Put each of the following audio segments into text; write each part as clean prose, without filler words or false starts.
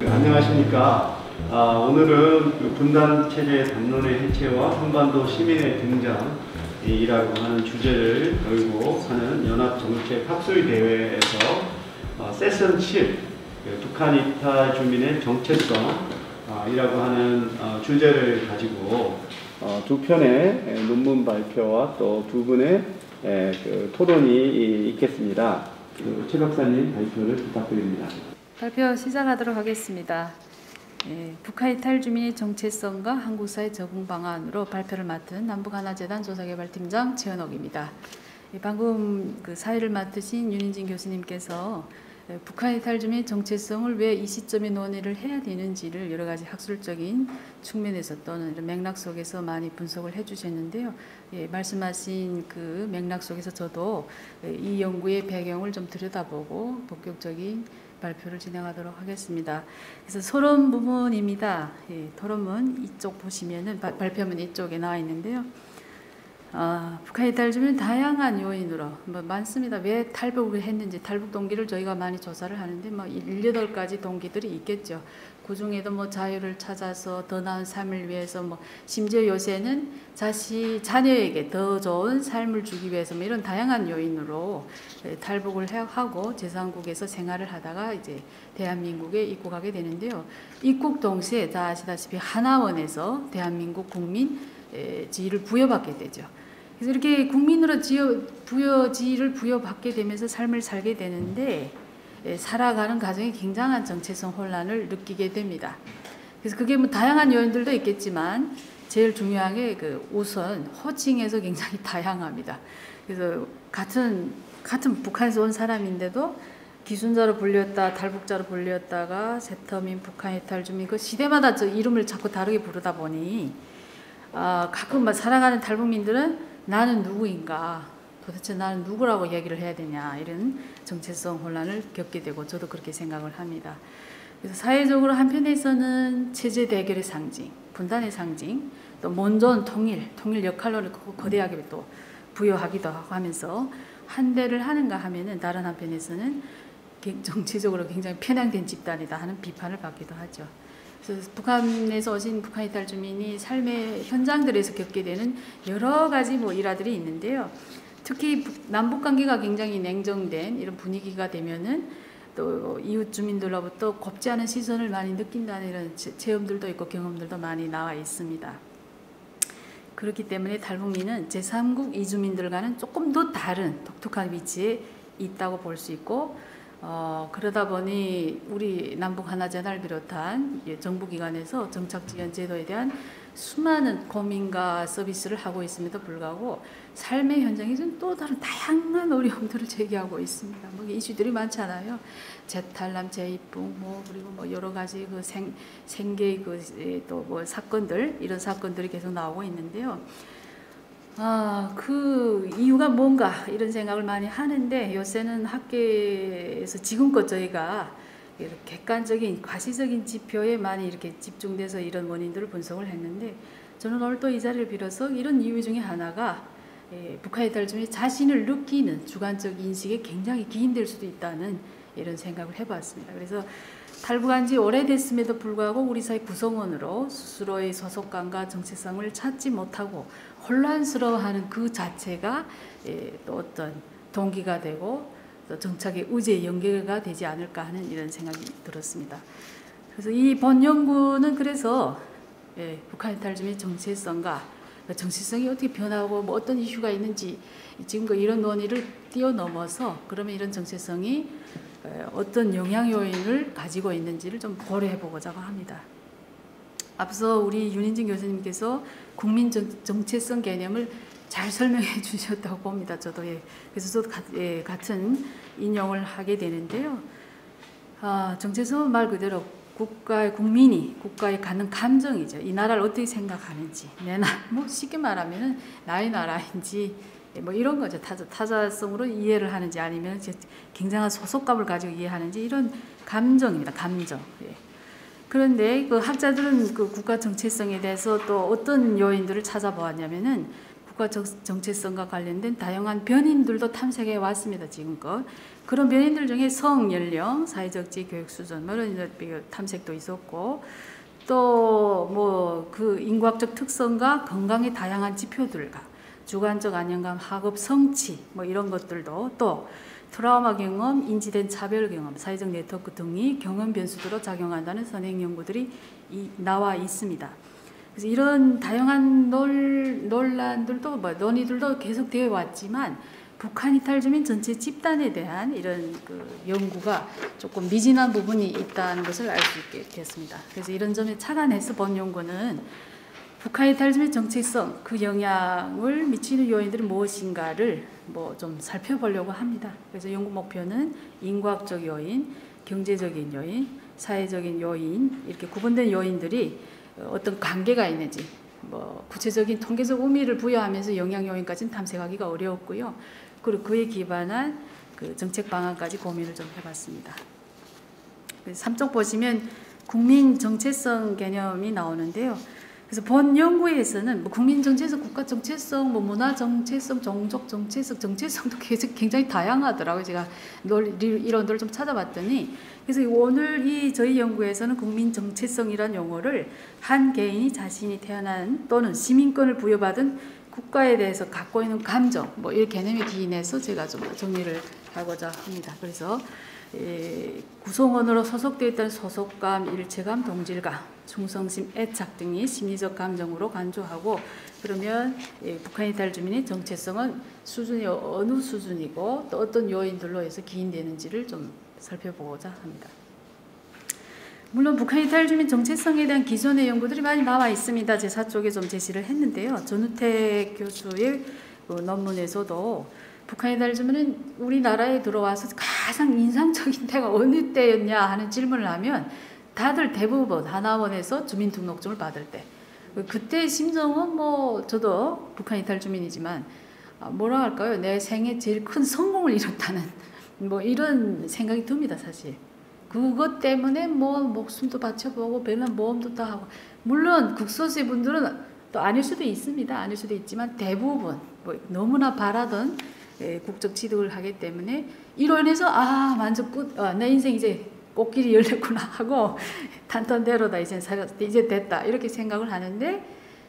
안녕하십니까. 오늘은 분단체제 담론의 해체와 한반도 시민의 등장이라고 하는 주제를 걸고 하는 연합정책학술대회에서 세션 7, 북한 이탈 주민의 정체성이라고 하는 주제를 가지고 두 편의 논문 발표와 또 두 분의 토론이 있겠습니다. 최 박사님 발표를 부탁드립니다. 발표 시작하도록 하겠습니다. 북한 이탈 주민의 정체성과 한국사회 적응 방안으로 발표를 맡은 남북하나재단 조사개발팀장 최은옥입니다. 방금 그 사회를 맡으신 윤인진 교수님께서 북한 이탈 주민의 정체성을 왜 이 시점에 논의를 해야 되는지를 여러 가지 학술적인 측면에서 또는 이런 맥락 속에서 많이 분석을 해주셨는데요. 말씀하신 그 맥락 속에서 저도 이 연구의 배경을 좀 들여다보고 본격적인 발표를 진행하도록 하겠습니다. 그래서 토론 부분입니다. 토론문 이쪽 보시면은 발표문 이쪽에 나와 있는데요. 북한 이탈 주민 다양한 요인으로 많습니다. 왜 탈북을 했는지 탈북 동기를 저희가 많이 조사를 하는데 18가지 동기들이 있겠죠. 그 중에도 자유를 찾아서 더 나은 삶을 위해서 심지어 요새는 자녀에게 더 좋은 삶을 주기 위해서 이런 다양한 요인으로 탈북을 하고 제3국에서 생활을 하다가 이제 대한민국에 입국하게 되는데요. 입국 동시에 다 아시다시피 하나원에서 대한민국 국민 지위를 부여받게 되죠. 그래서 이렇게 국민으로 지위를 부여받게 되면서 삶을 살게 되는데 살아가는 과정에 굉장한 정체성 혼란을 느끼게 됩니다. 그래서 그게 다양한 요인들도 있겠지만 제일 중요한 게 우선 호칭에서 굉장히 다양합니다. 그래서 같은 북한에서 온 사람인데도 기순자로 불렸다, 탈북자로 불렸다가 세터민, 북한 이탈 주민 그 시대마다 저 이름을 자꾸 다르게 부르다 보니 가끔 살아가는 탈북민들은 나는 누구인가, 도대체 나는 누구라고 얘기를 해야 되냐 이런 정체성 혼란을 겪게 되고 저도 그렇게 생각을 합니다. 그래서 사회적으로 한편에서는 체제 대결의 상징, 분단의 상징, 또 mon존 통일 역할론을 거대하게 또 부여하기도 하고 하면서 한대를 하는가 하면은 다른 한편에서는 정치적으로 굉장히 편향된 집단이다 하는 비판을 받기도 하죠. 그래서 북한에서 오신 북한 이탈 주민이 삶의 현장들에서 겪게 되는 여러 가지 일화들이 있는데요. 특히 남북 관계가 굉장히 냉정된 이런 분위기가 되면은 또 이웃 주민들로부터 곱지 않은 시선을 많이 느낀다는 이런 체험들도 있고 경험들도 많이 나와 있습니다. 그렇기 때문에 탈북민은 제3국 이주민들과는 조금 더 다른 독특한 위치에 있다고 볼 수 있고 그러다 보니 우리 남북하나재단을 비롯한 정부기관에서 정착지원 제도에 대한 수많은 고민과 서비스를 하고 있음에도 불구하고 삶의 현장에서는 또 다른 다양한 어려움들을 제기하고 있습니다. 이슈들이 많잖아요. 재탈남, 재입북, 그리고 여러 가지 생계 또 사건들, 이런 사건들이 계속 나오고 있는데요. 그 이유가 뭔가 이런 생각을 많이 하는데 요새는 학계에서 지금껏 저희가 객관적인 과시적인 지표에 많이 이렇게 집중돼서 이런 원인들을 분석을 했는데 저는 오늘 또 이 자리를 빌어서 이런 이유 중에 하나가 북한 이탈 주민이 자신을 느끼는 주관적 인식에 굉장히 기인될 수도 있다는 이런 생각을 해봤습니다. 그래서 탈북한 지 오래됐음에도 불구하고 우리 사회 구성원으로 스스로의 소속감과 정체성을 찾지 못하고 혼란스러워하는 그 자체가 또 어떤 동기가 되고 또 정착의 의지의 연계가 되지 않을까 하는 이런 생각이 들었습니다. 그래서 이 본 연구는 그래서 북한 이탈 주민의 정체성과 정체성이 어떻게 변하고 어떤 이슈가 있는지 지금 이런 논의를 뛰어넘어서 그러면 이런 정체성이 어떤 영향 요인을 가지고 있는지를 좀 고려해 보고자 합니다. 앞서 우리 윤인진 교수님께서 국민 정체성 개념을 잘 설명해 주셨다고 봅니다. 저도 그래서 저도 같은 인용을 하게 되는데요. 정체성은 말 그대로 국민이 국가에 갖는 감정이죠. 이 나라를 어떻게 생각하는지, 쉽게 말하면 나의 나라인지 이런 거죠. 타자성으로 이해를 하는지 아니면 굉장한 소속감을 가지고 이해하는지 이런 감정입니다. 감정. 그런데 그 학자들은 그 국가 정체성에 대해서 또 어떤 요인들을 찾아보았냐면은 국가 정체성과 관련된 다양한 변인들도 탐색해 왔습니다. 지금껏 그런 변인들 중에 성, 연령, 사회적 지위, 교육 수준 뭐 이런 탐색도 있었고 또 뭐 그 인과학적 특성과 건강의 다양한 지표들과 주관적 안정감, 학업 성취 뭐 이런 것들도 또 트라우마 경험, 인지된 차별 경험, 사회적 네트워크 등이 경험 변수로 작용한다는 선행 연구들이 나와 있습니다. 그래서 이런 다양한 논란들도 논의들도 계속되어 왔지만 북한 이탈 주민 전체 집단에 대한 이런 그 연구가 조금 미진한 부분이 있다는 것을 알 수 있게 됐습니다. 그래서 이런 점에 착안해서 본 연구는 북한 이탈 주민 정체성 그 영향을 미치는 요인들이 무엇인가를 뭐 좀 살펴보려고 합니다. 그래서 연구 목표는 인과학적 요인, 경제적인 요인, 사회적인 요인 이렇게 구분된 요인들이 어떤 관계가 있는지 뭐 구체적인 통계적 의미를 부여하면서 영향 요인까지는 탐색하기가 어려웠고요. 그리고 그에 기반한 그 정책 방안까지 고민을 좀 해봤습니다. 3쪽 보시면 국민 정체성 개념이 나오는데요. 그래서 본 연구에서는 뭐 국민 정체성, 국가 정체성, 뭐 문화 정체성, 종족 정체성, 정체성도 굉장히 다양하더라고요. 제가 이론들을 좀 찾아봤더니 그래서 오늘 이 저희 연구에서는 국민 정체성이란 용어를 한 개인이 자신이 태어난 또는 시민권을 부여받은 국가에 대해서 갖고 있는 감정 뭐 이 개념에 기인해서 제가 좀 정리를 하고자 합니다. 그래서 구성원으로 소속되어 있다는 소속감, 일체감, 동질감, 충성심, 애착 등이 심리적 감정으로 간주하고 그러면 북한 이탈 주민의 정체성은 수준이 어느 수준이고 또 어떤 요인들로 해서 기인되는지를 좀 살펴보고자 합니다. 물론 북한 이탈 주민 정체성에 대한 기존의 연구들이 많이 나와 있습니다. 제 4쪽에 좀 제시를 했는데요. 전우택 교수의 그 논문에서도 북한 이탈 주민은 우리나라에 들어와서 가장 인상적인 때가 어느 때였냐 하는 질문을 하면 다들 대부분 하나원에서 주민등록증을 받을 때 그때 심정은 뭐 저도 북한 이탈 주민이지만 뭐라 할까요? 내 생에 제일 큰 성공을 이뤘다는 뭐 이런 생각이 듭니다. 사실 그것 때문에 뭐 목숨도 바쳐보고 별난 모험도 다 하고 물론 극소수의 분들은 또 아닐 수도 있습니다. 아닐 수도 있지만 대부분 뭐 너무나 바라던 국적 취득을 하기 때문에 이로 인해서 만족 끝, 내 인생 이제 꽃길이 열렸구나 하고 탄탄대로다 이제 됐다 이렇게 생각을 하는데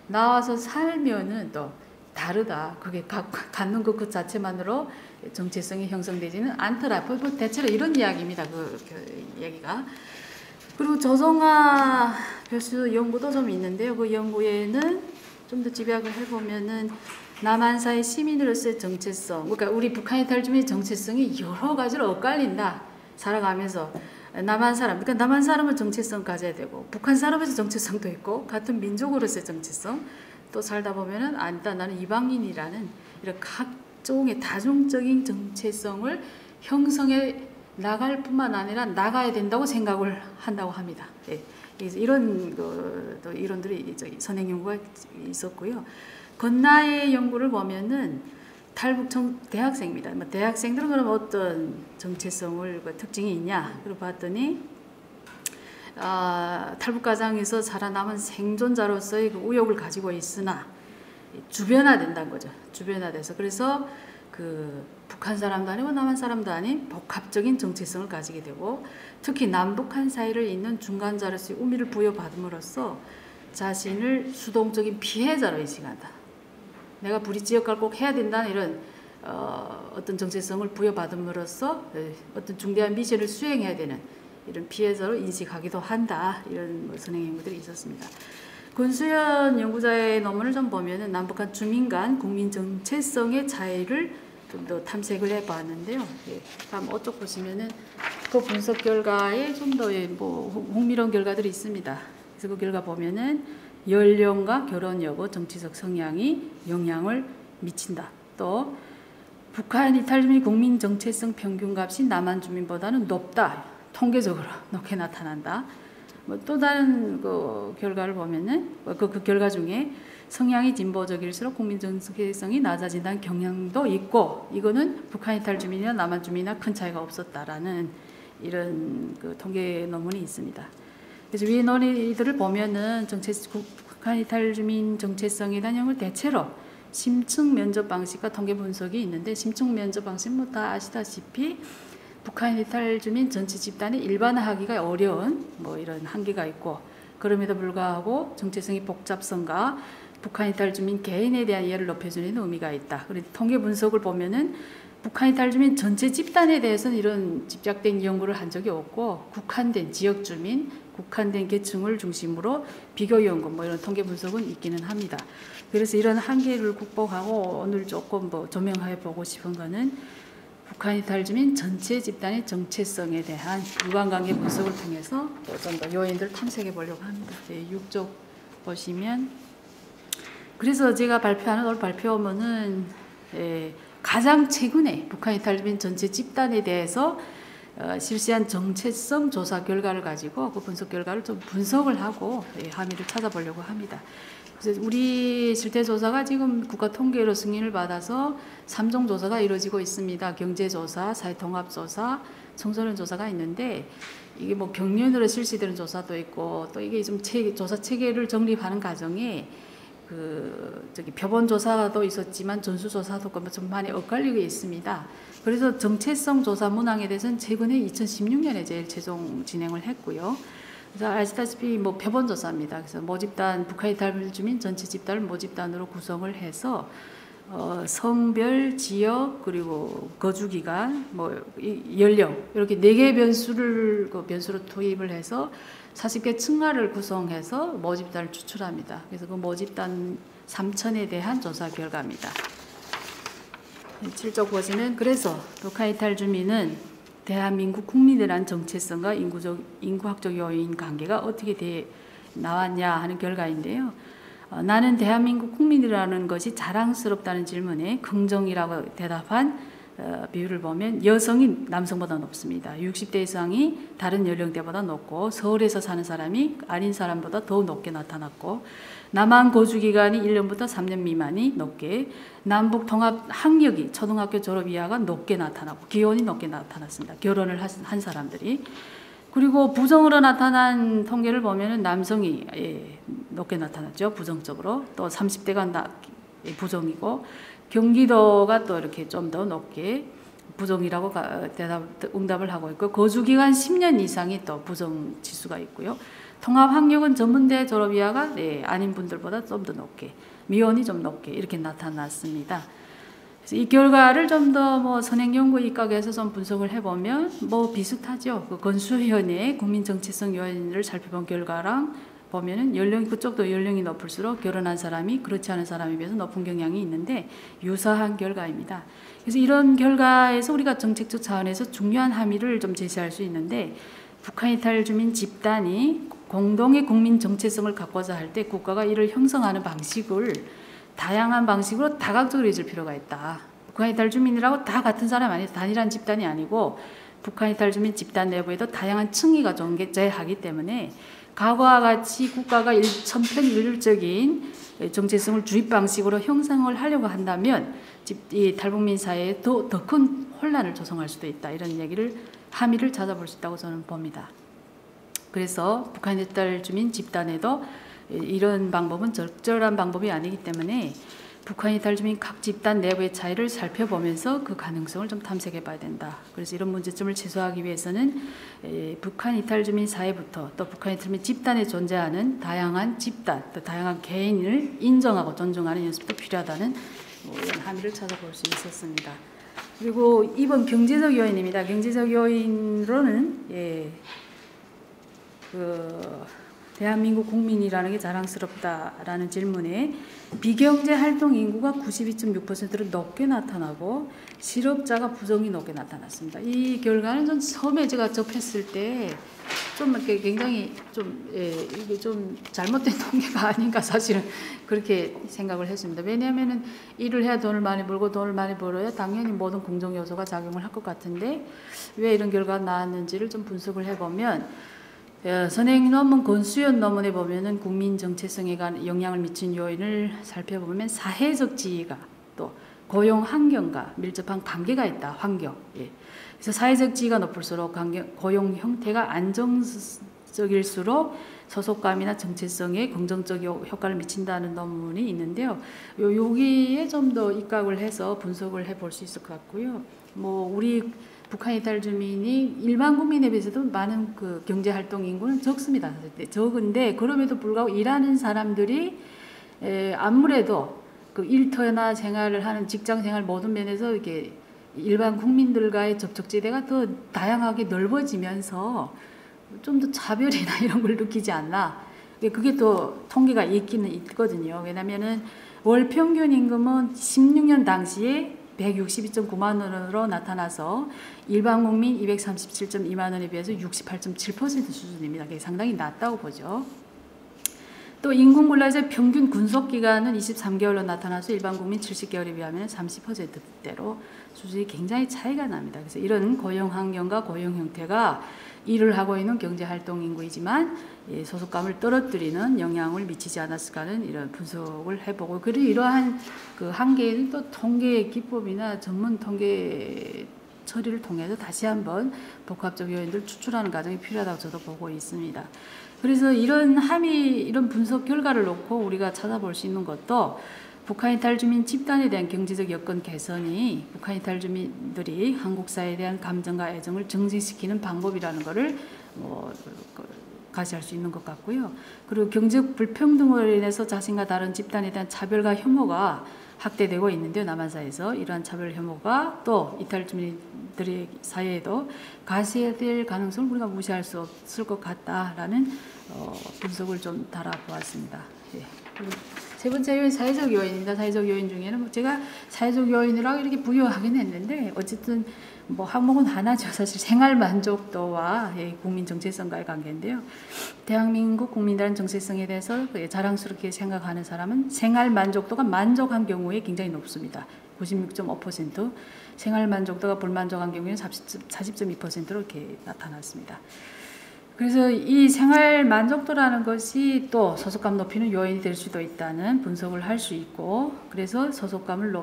나와서 살면은 또 다르다. 그게 갖는 것 그 자체만으로 정체성이 형성되지는 않더라. 대체로 이런 이야기입니다. 그 얘기가. 그리고 조성아 교수 연구도 좀 있는데요. 그 연구에는 좀 더 집약을 해보면은 남한사의 시민으로서의 정체성, 그러니까 우리 북한 이탈 주민의 정체성이 여러 가지로 엇갈린다. 살아가면서 남한 사람, 그러니까 남한 사람은 정체성 가져야 되고 북한 사람에서 정체성도 있고 같은 민족으로서의 정체성 또 살다 보면은 아니다 나는 이방인이라는 이런 각종의 다중적인 정체성을 형성해 나갈 뿐만 아니라 나가야 된다고 생각을 한다고 합니다. 예. 이런 또 이론들이 선행 연구가 있었고요. 건나의 연구를 보면은 탈북 대학생입니다. 대학생들은 그럼 어떤 정체성을 특징이 있냐? 그리고 봤더니 탈북 가정에서 살아남은 생존자로서의 그 의욕을 가지고 있으나 주변화된다는 거죠. 주변화돼서 그래서 그 북한 사람도 아니고 남한 사람도 아닌 복합적인 정체성을 가지게 되고 특히 남북한 사이를 잇는 중간자로서의 의미를 부여받음으로써 자신을 수동적인 피해자로 인식한다. 내가 브릿지 역할을 꼭 해야 된다는 이런 어떤 정체성을 부여받음으로써 어떤 중대한 미션을 수행해야 되는 이런 피해자로 인식하기도 한다. 이런 선행 연구들이 있었습니다. 권수연 연구자의 논문을 좀 보면은 남북한 주민 간 국민 정체성의 차이를 좀 더 탐색을 해봤는데요. 예, 다음 어쪽 보시면은 그 분석 결과에 좀 더 흥미로운 결과들이 있습니다. 그래서 그 결과 보면은 연령과 결혼 여부, 정치적 성향이 영향을 미친다. 또 북한 이탈 주민 국민 정체성 평균값이 남한 주민보다는 높다. 통계적으로 높게 나타난다. 또 다른 그 결과를 보면은 그 결과 중에 성향이 진보적일수록 국민 정체성이 낮아진다는 경향도 있고 이거는 북한 이탈 주민이나 남한 주민이나 큰 차이가 없었다라는 이런 그 통계 논문이 있습니다. 그래서 위 논의들을 보면은 북한 이탈 주민 정체성에 대한 내용을 대체로 심층 면접 방식과 통계 분석이 있는데, 심층 면접 방식 뭐 다 아시다시피 북한 이탈 주민 전체 집단에 일반화하기가 어려운 뭐 이런 한계가 있고, 그럼에도 불구하고 정체성의 복잡성과 북한 이탈 주민 개인에 대한 이해를 높여주는 의미가 있다. 그리고 통계 분석을 보면은 북한 이탈 주민 전체 집단에 대해서는 이런 집약된 연구를 한 적이 없고, 국한된 지역 주민, 국한된 계층을 중심으로 비교 연구 뭐 이런 통계 분석은 있기는 합니다. 그래서 이런 한계를 극복하고 오늘 조금 뭐 조명해 보고 싶은 거는 북한 이탈 주민 전체 집단의 정체성에 대한 유관관계 분석을 통해서 좀 더 요인들을 탐색해 보려고 합니다. 6쪽 보시면, 그래서 제가 발표하는 오늘 발표문은 가장 최근에 북한 이탈 주민 전체 집단에 대해서 실시한 정체성 조사 결과를 가지고 그 분석 결과를 좀 분석을 하고 함의를 찾아보려고 합니다. 그래서 우리 실태 조사가 지금 국가통계로 승인을 받아서 3종 조사가 이루어지고 있습니다. 경제조사, 사회통합조사, 청소년 조사가 있는데, 이게 뭐 경륜으로 실시되는 조사도 있고, 또 이게 좀 조사 체계를 정립하는 과정에 표본 조사도 있었지만 전수 조사도 좀 많이 엇갈리고 있습니다. 그래서 정체성 조사 문항에 대해서는 최근에 2016년에 제일 최종 진행을 했고요. 그래서 아시다시피 뭐 표본 조사입니다. 그래서 모집단, 북한 이탈 주민 전체 집단을 모집단으로 구성을 해서 성별, 지역, 그리고 거주 기간, 뭐 연령 이렇게 4개 변수를 변수로 투입을 해서 40개 층화를 구성해서 모집단을 추출합니다. 그래서 그 모집단 3,000에 대한 조사 결과입니다. 7쪽 보시면, 그래서 북한 이탈 주민은 대한민국 국민이라는 정체성과 인구학적 요인 관계가 어떻게 나왔냐 하는 결과인데요. 나는 대한민국 국민이라는 것이 자랑스럽다는 질문에 긍정이라고 대답한 비율을 보면 여성이 남성보다 높습니다. 60대 이상이 다른 연령대보다 높고, 서울에서 사는 사람이 아닌 사람보다 더 높게 나타났고, 남한 거주기간이 1년부터 3년 미만이 높게, 남북 통합 학력이 초등학교 졸업 이하가 높게 나타나고, 기혼이 높게 나타났습니다. 결혼을 한 사람들이. 그리고 부정으로 나타난 통계를 보면 남성이 높게 나타났죠. 부정적으로. 또 30대가 부정이고, 경기도가 또 이렇게 좀 더 높게 부정이라고 응답을 하고 있고, 거주기간 10년 이상이 또 부정 지수가 있고요. 통합학력은 전문대 졸업 이하가 아닌 분들보다 좀 더 높게, 미혼이 좀 높게 이렇게 나타났습니다. 그래서 이 결과를 좀 더 뭐 선행연구 입각에서 좀 분석을 해보면 뭐 비슷하죠. 그 건수위원회의 국민 정체성 요인을 살펴본 결과랑 보면은 그쪽도 연령이 높을수록 결혼한 사람이 그렇지 않은 사람에 비해서 높은 경향이 있는데 유사한 결과입니다. 그래서 이런 결과에서 우리가 정책적 차원에서 중요한 함의를 좀 제시할 수 있는데, 북한 이탈 주민 집단이 공동의 국민 정체성을 갖고자 할 때 국가가 이를 형성하는 방식을 다양한 방식으로 다각적으로 해줄 필요가 있다. 북한 이탈 주민이라고 다 같은 사람 아니고 단일한 집단이 아니고, 북한 이탈 주민 집단 내부에도 다양한 층위가 존재하기 때문에 과거와 같이 국가가 천편일률적인 정체성을 주입 방식으로 형성을 하려고 한다면 이 탈북민 사회에 더 큰 혼란을 조성할 수도 있다. 이런 얘기를 함의를 찾아볼 수 있다고 저는 봅니다. 그래서 북한 이탈 주민 집단에도 이런 방법은 적절한 방법이 아니기 때문에 북한 이탈 주민 각 집단 내부의 차이를 살펴보면서 그 가능성을 좀 탐색해 봐야 된다. 그래서 이런 문제점을 최소화하기 위해서는 북한 이탈 주민 사회부터 또 북한 이탈 주민 집단에 존재하는 다양한 집단, 또 다양한 개인을 인정하고 존중하는 연습도 필요하다는 이런 함의를 찾아볼 수 있었습니다. 그리고 이번 경제적 요인입니다. 경제적 요인으로는 대한민국 국민이라는 게 자랑스럽다라는 질문에 비경제 활동 인구가 92.6%로 높게 나타나고 실업자가 부정이 높게 나타났습니다. 이 결과는 좀 처음에 제가 접했을 때 좀 이렇게 굉장히 이게 좀 잘못된 통계가 아닌가 사실은 그렇게 생각을 했습니다. 왜냐하면은 일을 해야 돈을 많이 벌고 돈을 많이 벌어야 당연히 모든 긍정 요소가 작용을 할 것 같은데 왜 이런 결과가 나왔는지를 좀 분석을 해보면, 선행 논문 권수연 논문에 보면은 국민 정체성에 관한 영향을 미친 요인을 살펴보면 사회적 지위가 또 고용 환경과 밀접한 관계가 있다. 환경. 그래서 사회적 지위가 높을수록 고용 형태가 안정성 적일수록 소속감이나 정체성에 긍정적 효과를 미친다는 논문이 있는데요. 여기에 좀 더 입각을 해서 분석을 해볼 수 있을 것 같고요. 뭐 우리 북한 이탈 주민이 일반 국민에 비해서도 많은 그 경제 활동 인구는 적습니다. 적은데 그럼에도 불구하고 일하는 사람들이 아무래도 그 일터나 생활을 하는 직장 생활 모든 면에서 이렇게 일반 국민들과의 접촉지대가 더 다양하게 넓어지면서 좀 더 차별이나 이런 걸 느끼지 않나. 그게 또 통계가 있기는 있거든요. 왜냐면은 월 평균 임금은 16년 당시에 162.9만 원으로 나타나서 일반 국민 237.2만 원에 비해서 68.7% 수준입니다. 그게 상당히 낮다고 보죠. 또 인군군라에서 평균 군속 기간은 23개월로 나타나서 일반 국민 70개월에 비하면 30%대로 수준이 굉장히 차이가 납니다. 그래서 이런 고용 환경과 고용 형태가 일을 하고 있는 경제 활동 인구이지만 소속감을 떨어뜨리는 영향을 미치지 않았을까 하는 이런 분석을 해보고, 그리고 이러한 그 한계에는 또 통계 기법이나 전문 통계 처리를 통해서 다시 한번 복합적 요인들을 추출하는 과정이 필요하다고 저도 보고 있습니다. 그래서 이런 분석 결과를 놓고 우리가 찾아볼 수 있는 것도 북한 이탈 주민 집단에 대한 경제적 여건 개선이 북한 이탈 주민들이 한국 사회에 대한 감정과 애정을 증진시키는 방법이라는 것을 가시할 수 있는 것 같고요. 그리고 경제적 불평등으로 인해서 자신과 다른 집단에 대한 차별과 혐오가 확대되고 있는데요. 남한사회에서 이러한 차별 혐오가 또 이탈 주민들의 사회에도 가시될 가능성을 우리가 무시할 수 없을 것 같다라는 분석을 좀 달아보았습니다. 예. 세 번째 요인 사회적 요인입니다. 사회적 요인 중에는 제가 사회적 요인이라고 이렇게 부여하긴 했는데 어쨌든 뭐 항목은 하나죠. 사실 생활 만족도와 국민 정체성과의 관계인데요. 대한민국 국민들은 정체성에 대해서 자랑스럽게 생각하는 사람은 생활 만족도가 만족한 경우에 굉장히 높습니다. 96.5%, 생활 만족도가 불만족한 경우에는 40.2%로 이렇게 나타났습니다. 그래서 이 생활 만족도라는 것이 또 소속감 높이는 요인이 될 수도 있다는 분석을 할 수 있고, 그래서 소속감을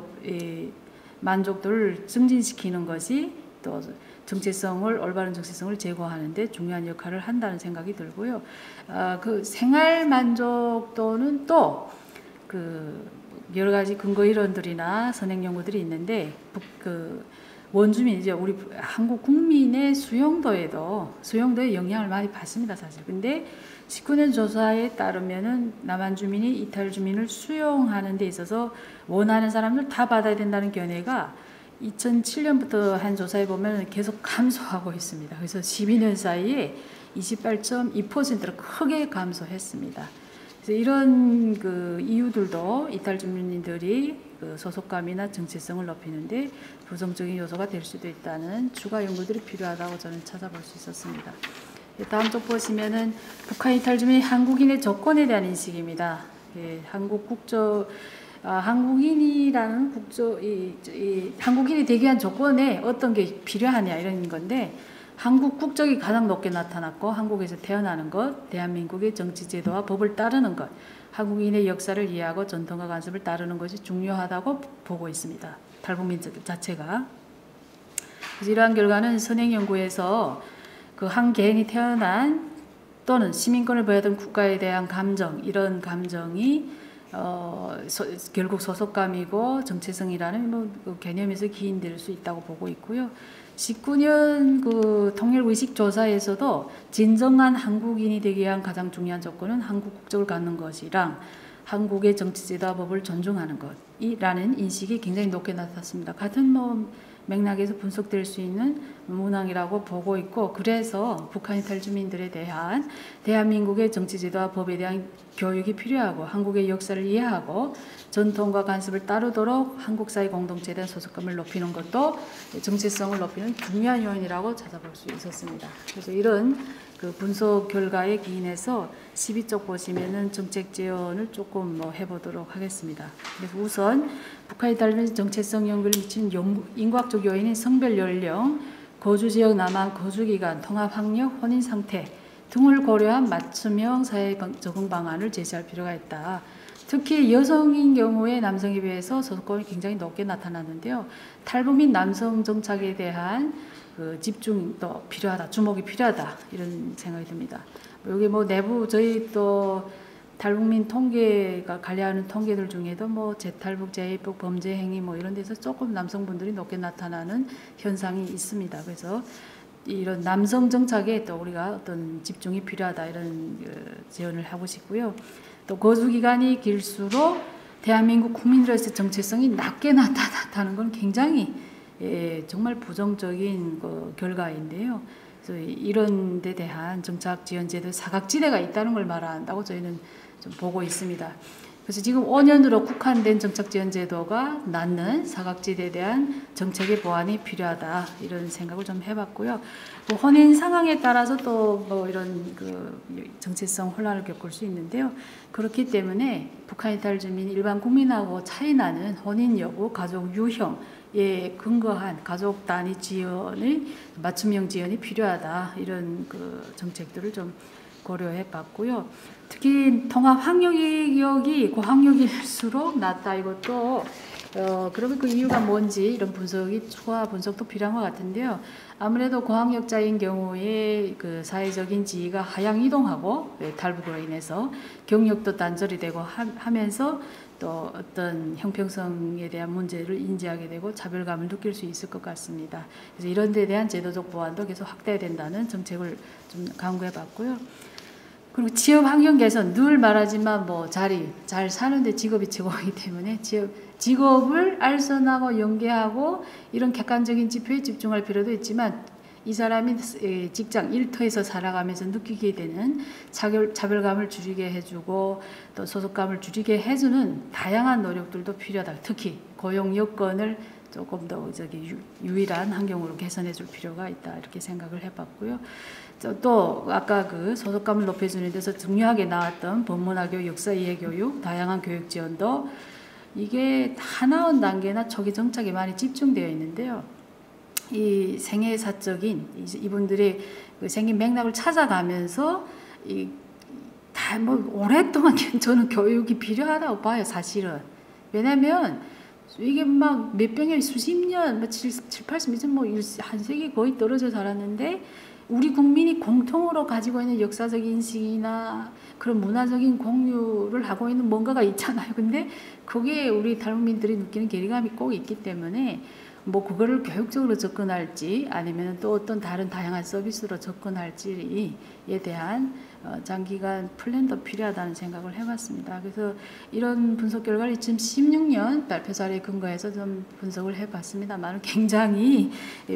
만족도를 증진시키는 것이 또 올바른 정체성을 제고하는 데 중요한 역할을 한다는 생각이 들고요. 그 생활 만족도는 또 여러 가지 근거 이론들이나 선행 연구들이 있는데 원주민, 이제 우리 한국 국민의 수용도에 영향을 많이 받습니다, 사실. 근데 19년 조사에 따르면은 남한 주민이 이탈 주민을 수용하는 데 있어서 원하는 사람들 다 받아야 된다는 견해가 2007년부터 한 조사에 보면 계속 감소하고 있습니다. 그래서 12년 사이에 28.2%로 크게 감소했습니다. 그래서 이런 이유들도 이탈 주민들이 소속감이나 정체성을 높이는데 부정적인 요소가 될 수도 있다는 추가 연구들이 필요하다고 저는 찾아볼 수 있었습니다. 다음 쪽 보시면은 북한 이탈 주민 한국인의 조건에 대한 인식입니다. 한국인이라는 한국인이 되기 위한 조건에 어떤 게 필요하냐 이런 건데, 한국 국적이 가장 높게 나타났고, 한국에서 태어나는 것, 대한민국의 정치제도와 법을 따르는 것, 한국인의 역사를 이해하고 전통과 관습을 따르는 것이 중요하다고 보고 있습니다. 탈북민 자체가. 그래서 이러한 결과는 선행 연구에서 한 개인이 태어난 또는 시민권을 보여던 국가에 대한 감정, 이런 감정이 결국 소속감이고 정체성이라는 개념에서 기인될 수 있다고 보고 있고요. 19년 통일의식조사에서도 진정한 한국인이 되기 위한 가장 중요한 조건은 한국 국적을 갖는 것이랑 한국의 정치제도와 법을 존중하는 것이라는 인식이 굉장히 높게 나타났습니다. 같은 맥락에서 분석될 수 있는 문항이라고 보고 있고, 그래서 북한 이탈 주민들에 대한 대한민국의 정치제도와 법에 대한 교육이 필요하고, 한국의 역사를 이해하고 전통과 관습을 따르도록 한국 사회 공동체에 대한 소속감을 높이는 것도 정체성을 높이는 중요한 요인이라고 찾아볼 수 있었습니다. 그래서 이런 분석 결과에 기인해서 12쪽 보시면은 정책 지원을 조금 해보도록 하겠습니다. 그래서 우선 북한 이탈 주민 정체성 연구를 미치는 인과학적 요인인 성별 연령, 거주지역 남한 거주기간, 통합학력, 혼인 상태 등을 고려한 맞춤형 사회 적응 방안을 제시할 필요가 있다. 특히 여성인 경우에 남성에 비해서 소속감이 굉장히 높게 나타났는데요. 탈북민 남성 정착에 대한 집중도 필요하다, 주목이 필요하다, 이런 생각이 듭니다. 여기 뭐 내부 저희 또 탈북민 통계가 관리하는 통계들 중에도 뭐 재탈북, 재입북, 범죄 행위 뭐 이런 데서 조금 남성분들이 높게 나타나는 현상이 있습니다. 그래서 이런 남성 정착에 또 우리가 어떤 집중이 필요하다 이런 제언을 하고 싶고요. 또 거주 기간이 길수록 대한민국 국민들의 정체성이 낮게 나타났다는 건 굉장히 정말 부정적인 결과인데요. 그래서 이런 데 대한 정착 지원 제도 사각지대가 있다는 걸 말한다고 저희는 좀 보고 있습니다. 그래서 지금 5년으로 국한된 정착 지원 제도가 낳는 사각지대에 대한 정책의 보완이 필요하다 이런 생각을 좀 해봤고요. 또 혼인 상황에 따라서 또 뭐 이런 정체성 혼란을 겪을 수 있는데요. 그렇기 때문에 북한 이탈 주민 일반 국민하고 차이 나는 혼인 여부, 가족 유형에 근거한 가족 단위 지원의 맞춤형 지원이 필요하다 이런 정책들을 좀 고려해봤고요. 특히 통합 학력이 고학력일수록 낮다 이것도 그러면 그 이유가 뭔지 이런 분석이 추가 분석도 필요한 것 같은데요. 아무래도 고학력자인 경우에 그 사회적인 지위가 하향 이동하고 탈북으로 인해서 경력도 단절이 되고 하면서 또 어떤 형평성에 대한 문제를 인지하게 되고 차별감을 느낄 수 있을 것 같습니다. 그래서 이런 데 대한 제도적 보완도 계속 확대된다는 정책을 좀 강구해봤고요. 그리고 취업 환경 개선 늘 말하지만 뭐 잘 사는데 직업이 최고이기 때문에 직업을 알선하고 연계하고 이런 객관적인 지표에 집중할 필요도 있지만 이 사람이 직장 일터에서 살아가면서 느끼게 되는 차별감을 줄이게 해주고 또 소속감을 줄이게 해주는 다양한 노력들도 필요하다. 특히 고용 여건을 조금 더 유일한 환경으로 개선해 줄 필요가 있다 이렇게 생각을 해봤고요. 또 아까 소속감을 높여주는 데서 중요하게 나왔던 법문화교, 역사이해 교육, 다양한 교육 지원도 이게 다 나온 단계나 초기 정착에 많이 집중되어 있는데요. 이 생애사적인 이분들의 생긴 맥락을 찾아가면서 다 뭐 오랫동안 저는 교육이 필요하다고 봐요, 사실은. 왜냐면 이게 막 몇백 년, 수십 년, 80년, 뭐 한 세기 거의 떨어져 살았는데 우리 국민이 공통으로 가지고 있는 역사적 인식이나 그런 문화적인 공유를 하고 있는 뭔가가 있잖아요. 근데 거기에 우리 탈북민들이 느끼는 괴리감이 꼭 있기 때문에 뭐 그거를 교육적으로 접근할지 아니면 또 어떤 다른 다양한 서비스로 접근할지에 대한 장기간 플랜도 필요하다는 생각을 해봤습니다. 그래서 이런 분석 결과를 2016년 발표 사례에 근거해서 좀 분석을 해봤습니다만 굉장히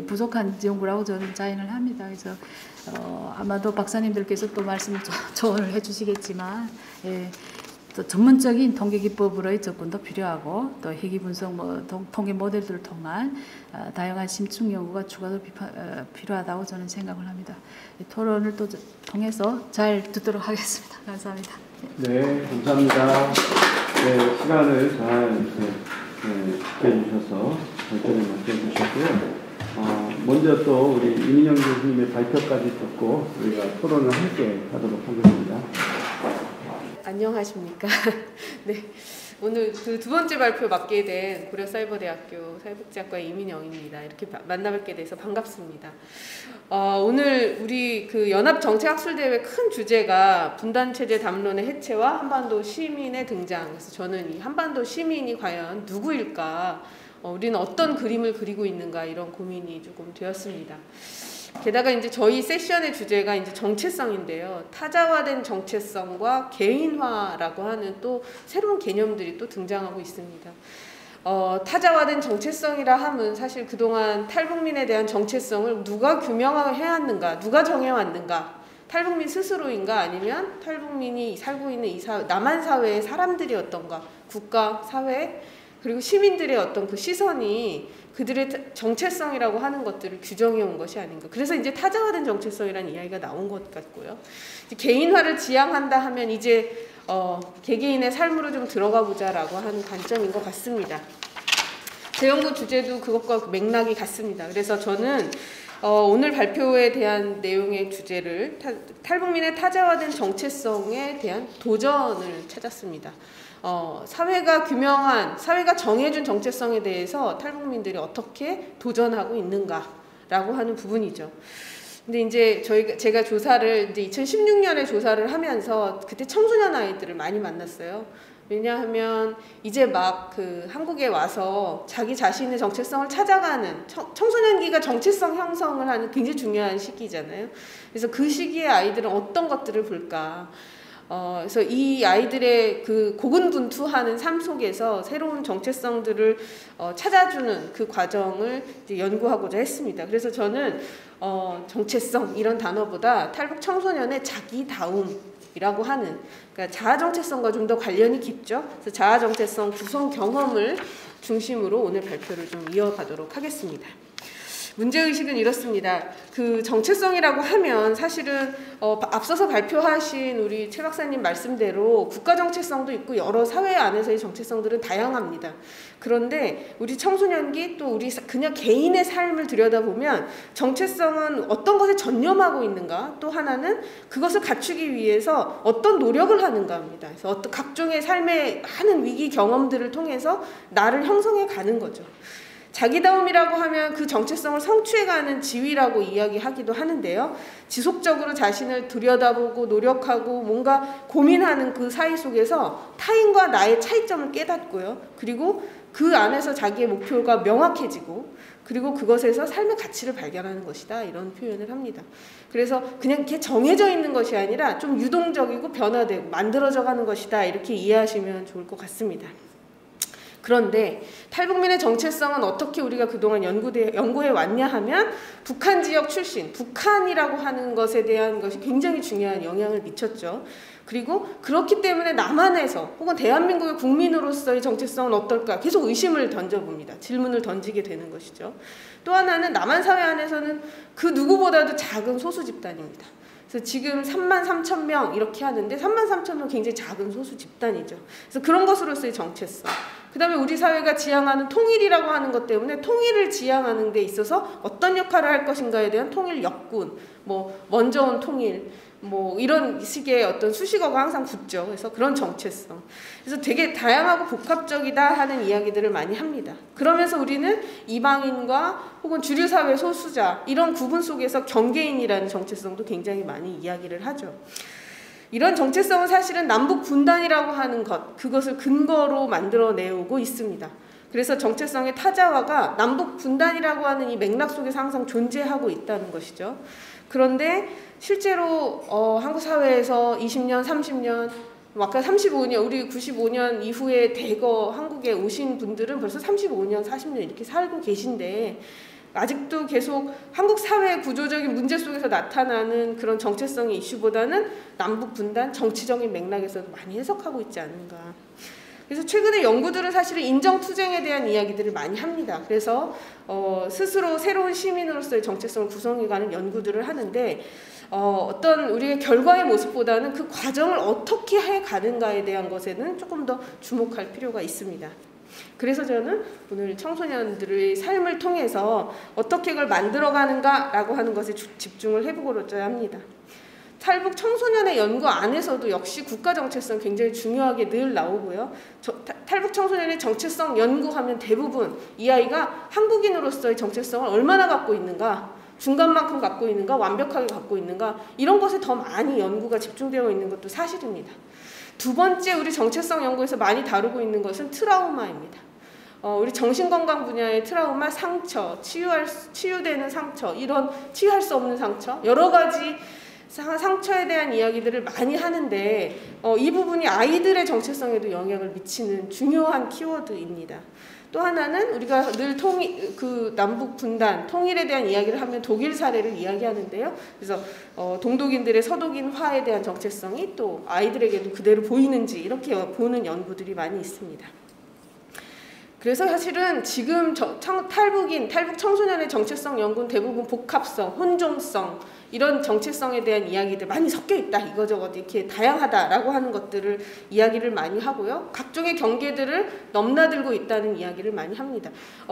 부족한 연구라고 저는 자인을 합니다. 그래서 아마도 박사님들께서 또 말씀 조언을 해주시겠지만 또 전문적인 통계 기법으로의 접근도 필요하고 또 회귀 분석 통계 모델들을 통한 다양한 심층 연구가 추가로 필요하다고 저는 생각을 합니다. 토론을 또 통해서 잘 듣도록 하겠습니다. 감사합니다. 네, 감사합니다. 네, 시간을 잘 지켜주셔서 발표를 맡겨주셨고요. 먼저 또 우리 이민영 교수님의 발표까지 듣고 우리가 토론을 함께 하도록 하겠습니다. 안녕하십니까. 네, 오늘 그 두 번째 발표 맡게 된 고려사이버대학교 사회복지학과의 이민영입니다. 이렇게 만나뵙게 돼서 반갑습니다. 오늘 우리 그 연합정책학술대회 큰 주제가 분단체제 담론의 해체와 한반도 시민의 등장. 그래서 저는 이 한반도 시민이 과연 누구일까? 우리는 어떤 그림을 그리고 있는가 이런 고민이 조금 되었습니다. 게다가 이제 저희 세션의 주제가 이제 정체성인데요. 타자화된 정체성과 개인화라고 하는 또 새로운 개념들이 또 등장하고 있습니다. 타자화된 정체성이라 함은 사실 그동안 탈북민에 대한 정체성을 누가 규명해왔는가, 누가 정해왔는가, 탈북민 스스로인가 아니면 탈북민이 살고 있는 이 남한 사회의 사람들이 어떤가, 국가, 사회, 그리고 시민들의 어떤 그 시선이 그들의 정체성이라고 하는 것들을 규정해 온 것이 아닌가. 그래서 이제 타자화된 정체성이라는 이야기가 나온 것 같고요. 이제 개인화를 지향한다 하면 이제 개개인의 삶으로 좀 들어가 보자라고 하는 관점인 것 같습니다. 제 연구 주제도 그것과 맥락이 같습니다. 그래서 저는 오늘 발표에 대한 내용의 주제를 탈북민의 타자화된 정체성에 대한 도전을 찾았습니다. 사회가 정해준 정체성에 대해서 탈북민들이 어떻게 도전하고 있는가라고 하는 부분이죠. 근데 이제 제가 조사를 이제 2016년에 조사를 하면서 그때 청소년 아이들을 많이 만났어요. 왜냐하면 이제 막 그 한국에 와서 자기 자신의 정체성을 찾아가는 청소년기가 정체성 형성을 하는 굉장히 중요한 시기잖아요. 그래서 그 시기에 아이들은 어떤 것들을 볼까? 그래서 이 아이들의 그 고군분투하는 삶 속에서 새로운 정체성들을 찾아주는 그 과정을 이제 연구하고자 했습니다. 그래서 저는 정체성 이런 단어보다 탈북 청소년의 자기다움이라고 하는, 그러니까 자아 정체성과 좀 더 관련이 깊죠. 그래서 자아 정체성 구성 경험을 중심으로 오늘 발표를 좀 이어가도록 하겠습니다. 문제의식은 이렇습니다. 그 정체성이라고 하면 사실은 앞서서 발표하신 우리 최 박사님 말씀대로 국가 정체성도 있고 여러 사회 안에서의 정체성들은 다양합니다. 그런데 우리 청소년기 또 우리 그냥 개인의 삶을 들여다보면 정체성은 어떤 것에 전념하고 있는가, 또 하나는 그것을 갖추기 위해서 어떤 노력을 하는가 합니다. 그래서 어떤 각종의 삶의 많은 위기 경험들을 통해서 나를 형성해 가는 거죠. 자기다움이라고 하면 그 정체성을 성취해가는 지위라고 이야기하기도 하는데요. 지속적으로 자신을 들여다보고 노력하고 뭔가 고민하는 그 사이 속에서 타인과 나의 차이점을 깨닫고요. 그리고 그 안에서 자기의 목표가 명확해지고, 그리고 그것에서 삶의 가치를 발견하는 것이다, 이런 표현을 합니다. 그래서 그냥 이렇게 정해져 있는 것이 아니라 좀 유동적이고 변화되고 만들어져 가는 것이다, 이렇게 이해하시면 좋을 것 같습니다. 그런데 탈북민의 정체성은 어떻게 우리가 그동안 연구해 왔냐 하면 북한 지역 출신, 북한이라고 하는 것에 대한 것이 굉장히 중요한 영향을 미쳤죠. 그리고 그렇기 때문에 남한에서 혹은 대한민국의 국민으로서의 정체성은 어떨까 계속 의심을 던져봅니다. 질문을 던지게 되는 것이죠. 또 하나는 남한 사회 안에서는 그 누구보다도 작은 소수 집단입니다. 그래서 지금 33,000명 이렇게 하는데 33,000명 굉장히 작은 소수 집단이죠. 그래서 그런 것으로서의 정체성. 그 다음에 우리 사회가 지향하는 통일이라고 하는 것 때문에 통일을 지향하는 데 있어서 어떤 역할을 할 것인가에 대한 통일 역군, 먼저 온 통일, 이런 식의 어떤 수식어가 항상 붙죠. 그래서 그런 정체성. 그래서 되게 다양하고 복합적이다 하는 이야기들을 많이 합니다. 그러면서 우리는 이방인과 혹은 주류사회 소수자, 이런 구분 속에서 경계인이라는 정체성도 굉장히 많이 이야기를 하죠. 이런 정체성은 사실은 남북 분단이라고 하는 것, 그것을 근거로 만들어내고 있습니다. 그래서 정체성의 타자화가 남북 분단이라고 하는 이 맥락 속에서 항상 존재하고 있다는 것이죠. 그런데 실제로 한국 사회에서 20년, 30년, 아까 35년, 우리 95년 이후에 대거 한국에 오신 분들은 벌써 35년, 40년 이렇게 살고 계신데, 아직도 계속 한국 사회 구조적인 문제 속에서 나타나는 그런 정체성의 이슈보다는 남북 분단, 정치적인 맥락에서도 많이 해석하고 있지 않은가. 그래서 최근에 연구들은 사실은 인정투쟁에 대한 이야기들을 많이 합니다. 그래서 스스로 새로운 시민으로서의 정체성을 구성해가는 연구들을 하는데, 어떤 우리의 결과의 모습보다는 그 과정을 어떻게 해가는가에 대한 것에는 조금 더 주목할 필요가 있습니다. 그래서 저는 오늘 청소년들의 삶을 통해서 어떻게 그걸 만들어가는가라고 하는 것에 집중을 해보고자 합니다. 탈북 청소년의 연구 안에서도 역시 국가 정체성 굉장히 중요하게 늘 나오고요. 탈북 청소년의 정체성 연구하면 대부분 이 아이가 한국인으로서의 정체성을 얼마나 갖고 있는가, 중간만큼 갖고 있는가, 완벽하게 갖고 있는가, 이런 것에 더 많이 연구가 집중되어 있는 것도 사실입니다. 두 번째, 우리 정체성 연구에서 많이 다루고 있는 것은 트라우마입니다. 우리 정신건강 분야의 트라우마, 상처, 치유되는 상처, 이런 치유할 수 없는 상처, 여러 가지 상처에 대한 이야기들을 많이 하는데, 이 부분이 아이들의 정체성에도 영향을 미치는 중요한 키워드입니다. 또 하나는 우리가 늘 남북 분단, 통일에 대한 이야기를 하면 독일 사례를 이야기하는데요. 그래서 동독인들의 서독인화에 대한 정체성이 또 아이들에게도 그대로 보이는지 이렇게 보는 연구들이 많이 있습니다. 그래서 사실은 지금 탈북 청소년의 정체성 연구는 대부분 복합성, 혼종성, 이런 정체성에 대한 이야기들 많이 섞여 있다. 이거저거 이렇게 다양하다라고 하는 것들을 이야기를 많이 하고요. 각종의 경계들을 넘나들고 있다는 이야기를 많이 합니다.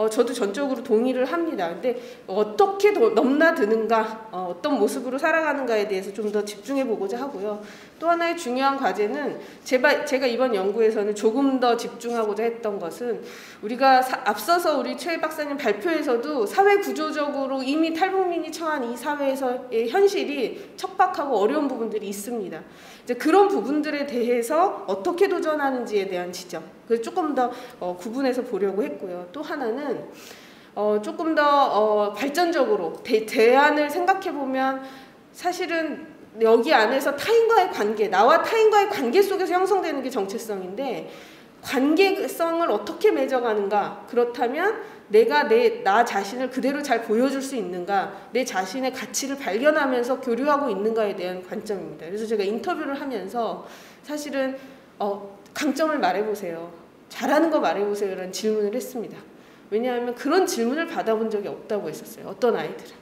저도 전적으로 동의를 합니다. 근데 어떻게 넘나드는가, 어떤 모습으로 살아가는가에 대해서 좀 더 집중해 보고자 하고요. 또 하나의 중요한 과제는 제가 이번 연구에서는 조금 더 집중하고자 했던 것은 우리가 앞서서 우리 최 박사님 발표에서도 사회 구조적으로 이미 탈북민이 처한 이 사회에서의 현실이 척박하고 어려운 부분들이 있습니다. 이제 그런 부분들에 대해서 어떻게 도전하는지에 대한 지적, 그래서 조금 더 구분해서 보려고 했고요. 또 하나는 조금 더 발전적으로 대안을 생각해 보면 사실은 여기 안에서 타인과의 관계, 나와 타인과의 관계 속에서 형성되는 게 정체성인데 관계성을 어떻게 맺어가는가, 그렇다면 내가 나 자신을 그대로 잘 보여줄 수 있는가, 내 자신의 가치를 발견하면서 교류하고 있는가에 대한 관점입니다. 그래서 제가 인터뷰를 하면서 사실은 강점을 말해보세요, 잘하는 거 말해보세요 라는 질문을 했습니다. 왜냐하면 그런 질문을 받아본 적이 없다고 했었어요. 어떤 아이들은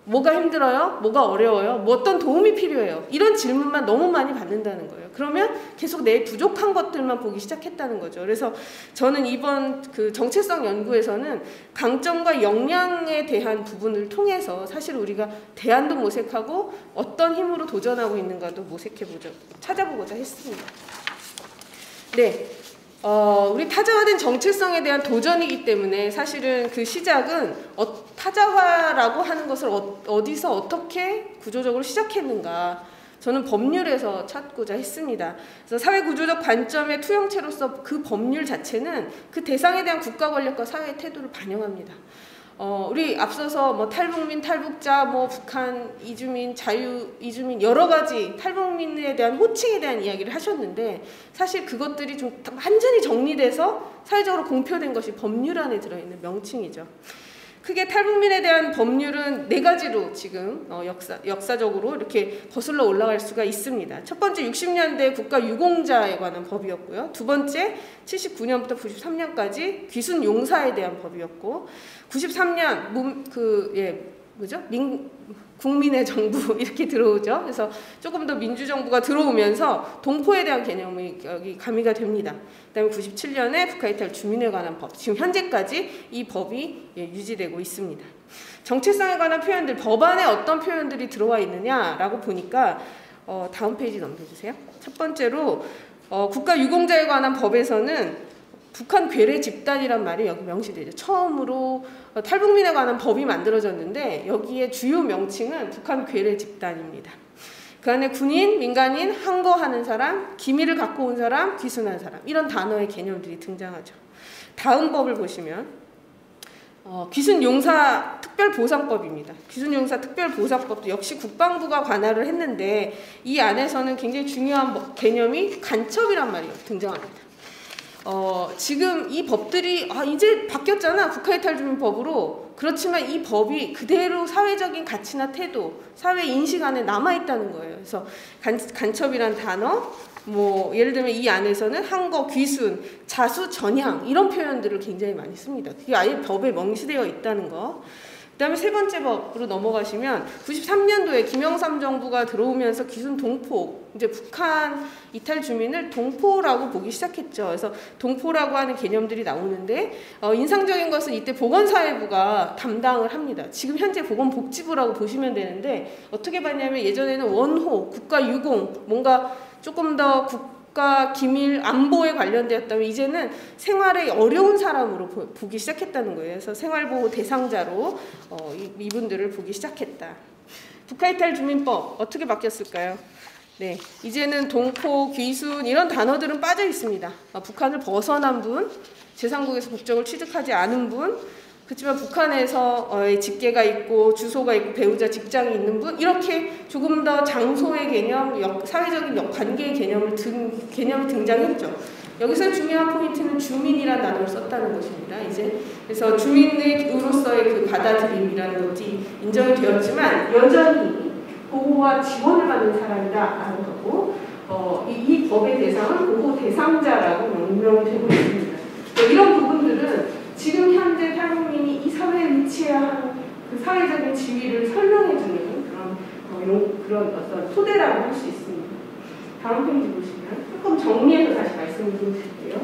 뭐가 힘들어요? 뭐가 어려워요? 뭐 어떤 도움이 필요해요? 이런 질문만 너무 많이 받는다는 거예요. 그러면 계속 내 부족한 것들만 보기 시작했다는 거죠. 그래서 저는 이번 그 정체성 연구에서는 강점과 역량에 대한 부분을 통해서 사실 우리가 대안도 모색하고 어떤 힘으로 도전하고 있는가도 찾아보고자 했습니다. 네. 우리 타자화된 정체성에 대한 도전이기 때문에 사실은 그 시작은 타자화라고 하는 것을 어디서 어떻게 구조적으로 시작했는가, 저는 법률에서 찾고자 했습니다. 그래서 사회구조적 관점의 투영체로서 그 법률 자체는 그 대상에 대한 국가 권력과 사회의 태도를 반영합니다. 우리 앞서서 뭐 탈북민, 탈북자, 뭐 북한, 이주민, 자유 이주민 여러 가지 탈북민에 대한 호칭에 대한 이야기를 하셨는데 사실 그것들이 좀 완전히 정리돼서 사회적으로 공표된 것이 법률 안에 들어있는 명칭이죠. 크게 탈북민에 대한 법률은 4가지로 지금 역사적으로 이렇게 거슬러 올라갈 수가 있습니다. 첫 번째 60년대 국가유공자에 관한 법이었고요. 두 번째 79년부터 93년까지 귀순용사에 대한 법이었고, 93년 국민의 정부 이렇게 들어오죠. 그래서 조금 더 민주정부가 들어오면서 동포에 대한 개념이 여기 가미가 됩니다. 그다음에 97년에 북한이탈 주민에 관한 법, 지금 현재까지 이 법이 유지되고 있습니다. 정체성에 관한 표현들, 법안에 어떤 표현들이 들어와 있느냐라고 보니까 다음 페이지 넘겨주세요. 첫 번째로 국가유공자에 관한 법에서는 북한 괴뢰 집단이란 말이 여기 명시되죠. 처음으로 탈북민에 관한 법이 만들어졌는데 여기에 주요 명칭은 북한 괴뢰 집단입니다. 그 안에 군인, 민간인, 항거하는 사람, 기밀을 갖고 온 사람, 귀순한 사람, 이런 단어의 개념들이 등장하죠. 다음 법을 보시면 귀순용사 특별보상법입니다. 귀순용사 특별보상법도 역시 국방부가 관할을 했는데 이 안에서는 굉장히 중요한 개념이 간첩이란 말이 등장합니다. 지금 이 법들이 이제 바뀌었잖아, 국가이탈주민법으로. 그렇지만 이 법이 그대로 사회적인 가치나 태도, 사회 인식 안에 남아있다는 거예요. 그래서 간첩이란 단어, 뭐 예를 들면 이 안에서는 항거, 귀순, 자수, 전향 이런 표현들을 굉장히 많이 씁니다. 그게 아예 법에 명시되어 있다는 거. 그 다음에 세 번째 법으로 넘어가시면 93년도에 김영삼 정부가 들어오면서 귀순 동포, 이제 북한 이탈 주민을 동포라고 보기 시작했죠. 그래서 동포라고 하는 개념들이 나오는데 인상적인 것은 이때 보건사회부가 담당을 합니다. 지금 현재 보건복지부라고 보시면 되는데 어떻게 봤냐면 예전에는 원호, 국가유공, 뭔가 조금 더 국가 기밀 안보에 관련되었다면 이제는 생활에 어려운 사람으로 보기 시작했다는 거예요. 그래서 생활보호 대상자로 이분들을 보기 시작했다. 북한이탈 주민법 어떻게 바뀌었을까요? 네, 이제는 동포, 귀순 이런 단어들은 빠져 있습니다. 북한을 벗어난 분, 제3국에서 국적을 취득하지 않은 분, 그렇지만 북한에서 직계가 있고 주소가 있고 배우자 직장이 있는 분, 이렇게 조금 더 장소의 개념, 사회적인 관계의 개념이 등장했죠. 여기서 중요한 포인트는 주민이라는 단어를 썼다는 것입니다. 이제 그래서 주민으로서의 그 받아들임이라는 것이 인정이 되었지만 여전히 보호와 지원을 받는 사람이다라는 거고, 이 법의 대상은 보호 대상자라고 명명되고 있습니다. 이런 부분들은 지금 현재 탈북민이 이 사회에 위치해야 하는 그 사회적인 지위를 설명해주는 그런 그런 어떤 토대라고 할 수 있습니다. 다음 페이지 보시면 조금 정리해서 다시 말씀을 드릴게요.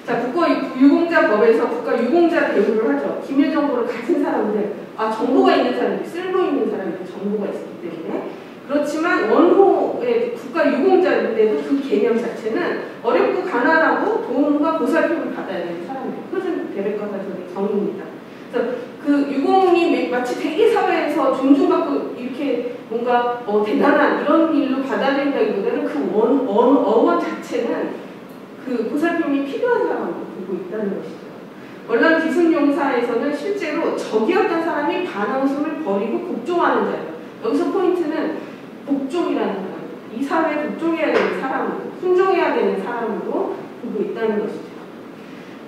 자, 국가유공자법에서 국가유공자 대우를 하죠. 기밀 정보를 가진 사람들, 정보가 있는 사람들, 쓸모 있는 사람들 정보가 있기 때문에. 그렇지만 원호의 국가유공자인데도 그 개념 자체는 어렵고 가난하고 도움과 보살핌을 받아야 되는 사람들. 그것은 베베카 사전의 정의입니다. 그래서 그 유공이 마치 대기 사회에서 존중받고 이렇게 뭔가 대단한 이런 일로 받아들인다기보다는 그 어원 자체는 그 보살핌이 필요한 사람으로 보고 있다는 것이죠. 월남 기순용사에서는 실제로 적이었던 사람이 반항심을 버리고 복종하는 자예요. 여기서 포인트는 복종이라는 사람, 이 사회에 복종해야 되는 사람으로, 순종해야 되는 사람으로 보고 있다는 것이죠.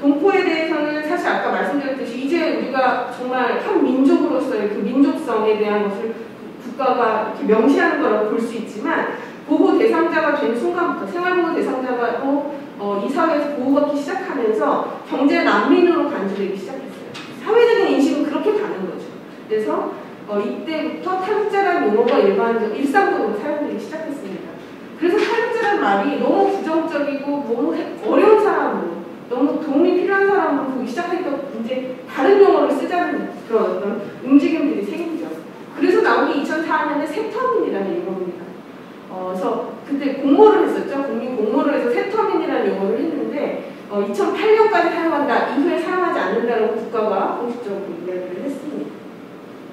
동포에 대해서는 사실 아까 말씀드렸듯이 이제 우리가 정말 한 민족으로서의 그 민족성에 대한 것을 국가가 이렇게 명시하는 거라고 볼 수 있지만 보호 대상자가 된 순간부터 생활보호 대상자가 이 사회에서 보호받기 시작하면서 경제 난민으로 간주되기 시작했어요. 사회적인 인식은 그렇게 가는 거죠. 그래서 이때부터 탈북자라는 용어가 일상적으로 사용되기 시작했습니다. 그래서 탈북자라는 말이 너무 부정적이고 너무 어려운 사람으로 너무 도움이 필요한 사람으로 보기 시작하니까 이제 다른 용어를 쓰자는 그런 어떤 움직임들이 생기죠. 그래서 나온 게 2004년에 세터민이라는 용어입니다. 그래서 그때 공모를 했었죠. 국민 공모를 해서 세터민이라는 용어를 했는데 2008년까지 사용한다, 이후에 사용하지 않는다고 국가가 공식적으로 이야기를 했습니다.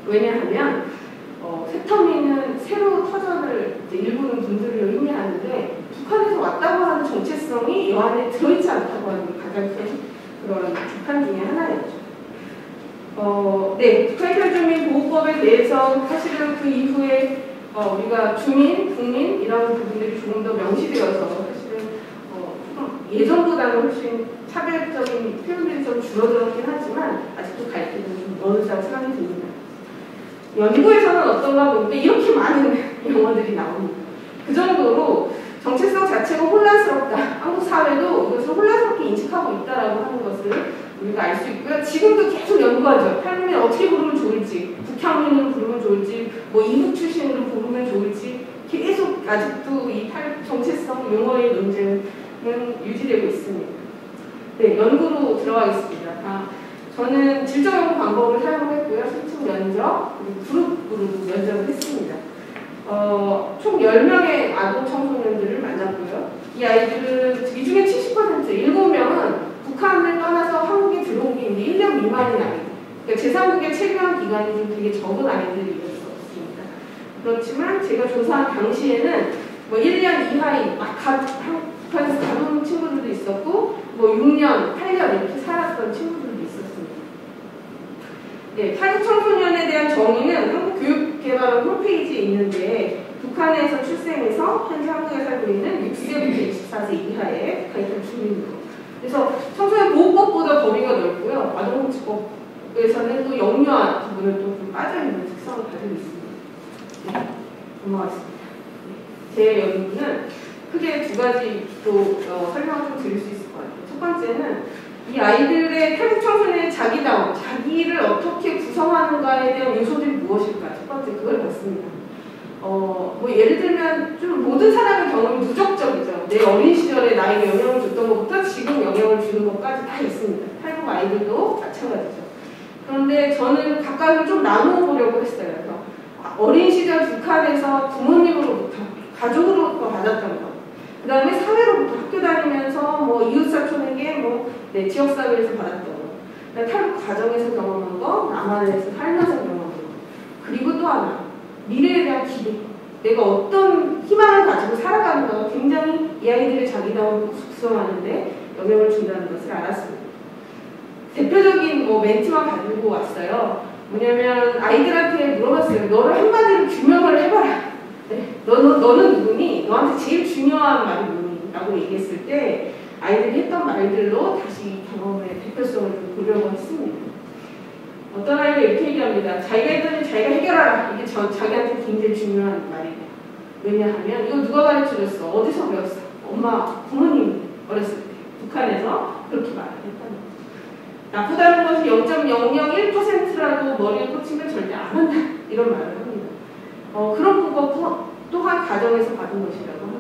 왜냐하면 세터민은 새로 터전을 일부는 분들을 의미하는데 북한에서 왔다고 하는 정체성이 이 안에 들어있지 않다고 하는 게 가장 큰 그런 비판 중에 하나였죠. 네, 북한주민보호법에 대해서 사실은 그 이후에 우리가 주민, 국민 이런 부분들이 조금 더 명시되어서 사실은 예전보다는 훨씬 차별적인 표현들이 좀 줄어들었긴 하지만 아직도 갈 길은 좀 멀었다고 생각이 듭니다. 연구에서는 어떤가 보니까 이렇게 많은 용어들이 나옵니다. 그 정도로 정체성 자체가 혼란스럽다. 한국 사회도 이것을 혼란스럽게 인식하고 있다라고 하는 것을 우리가 알 수 있고요. 지금도 계속 연구하죠. 탈북민 어떻게 부르면 좋을지, 북향민으로 부르면 좋을지, 이북 출신으로 부르면 좋을지 계속 아직도 이 정체성 용어의 논쟁은 유지되고 있습니다. 네, 연구로 들어가겠습니다. 저는 질적 연구 방법을 사용했고요. 실측 면접, 그리고 그룹으로 면접을 했습니다. 총 10명의 아동 청소년들을 만났고요. 이 아이들은 이 중에 70%, 7명은 북한을 떠나서 한국에 들어온 게 이제 1년 미만인 아이들. 그러니까 제3국에 체류한 기간이 좀 되게 적은 아이들이었습니다. 그렇지만 제가 조사한 당시에는 1년 이하인 북한에서 가본 친구들도 있었고 6년, 8년 이렇게 살았던 친구들도 있었습니다. 네, 탈북 청소년에 대한 정의는 한국교육개발원 홈페이지에 있는데 북한에서 출생해서 현재 한국에 살고 있는 6세부터 24세 이하의 북한인 주민으로. 그래서 청소년 보호법보다 범위가 넓고요. 아동복지법에서는 또 영유아 부분은 또 좀 빠져있는 특성을 가지고 있습니다. 네, 넘어가겠습니다. 제 연구는 크게 두 가지로 설명을 좀 드릴 수 있을 것 같아요. 첫 번째는 이 아이들의 탈북 청소년의 자기다움, 자기를 어떻게 구성하는가에 대한 요소들이 무엇일까? 첫 번째 그걸 봤습니다. 예를 들면 좀 모든 사람의 경험이 누적적이죠. 내 어린 시절에 나에게 영향을 줬던 것부터 지금 영향을 주는 것까지 다 있습니다. 탈북 아이들도 마찬가지죠. 그런데 저는 각각을 좀 나누어 보려고 했어요. 그래서 어린 시절 북한에서 부모님으로부터, 가족으로부터 받았던 것, 그 다음에 사회로부터 학교 다니면서 이웃사촌에게 지역사회에서 받았던 것, 탈북 과정에서 경험한 거, 남한에서 살면서 경험한 거, 그리고 또 하나 미래에 대한 기대, 내가 어떤 희망을 가지고 살아가는가가 굉장히 이 아이들의 자기다움을 구성하는데 영향을 준다는 것을 알았습니다. 대표적인 멘트만 가지고 왔어요. 뭐냐면 아이들한테 물어봤어요. 너를 한마디로 규명을 해봐라. 네. 너는 누구니? 너한테 제일 중요한 말이 뭐니? 라고 얘기했을 때 아이들이 했던 말들로 다시 경험의 대표성을 보려고 했습니다. 어떤 아이가 이렇게 얘기합니다. 자기가 했더니 자기가 해결하라. 이게 자기한테 굉장히 중요한 말이에요. 왜냐하면 이거 누가 가르쳐줬어? 어디서 배웠어? 엄마, 부모님 어렸을 때 북한에서 그렇게 말을 했다는 거죠. 나쁘다는 것이 0.001%라도 머리에 꽂히면 절대 안 한다. 이런 말을 합니다. 그런 부분 또한 가정에서 받은 것이라고 하죠.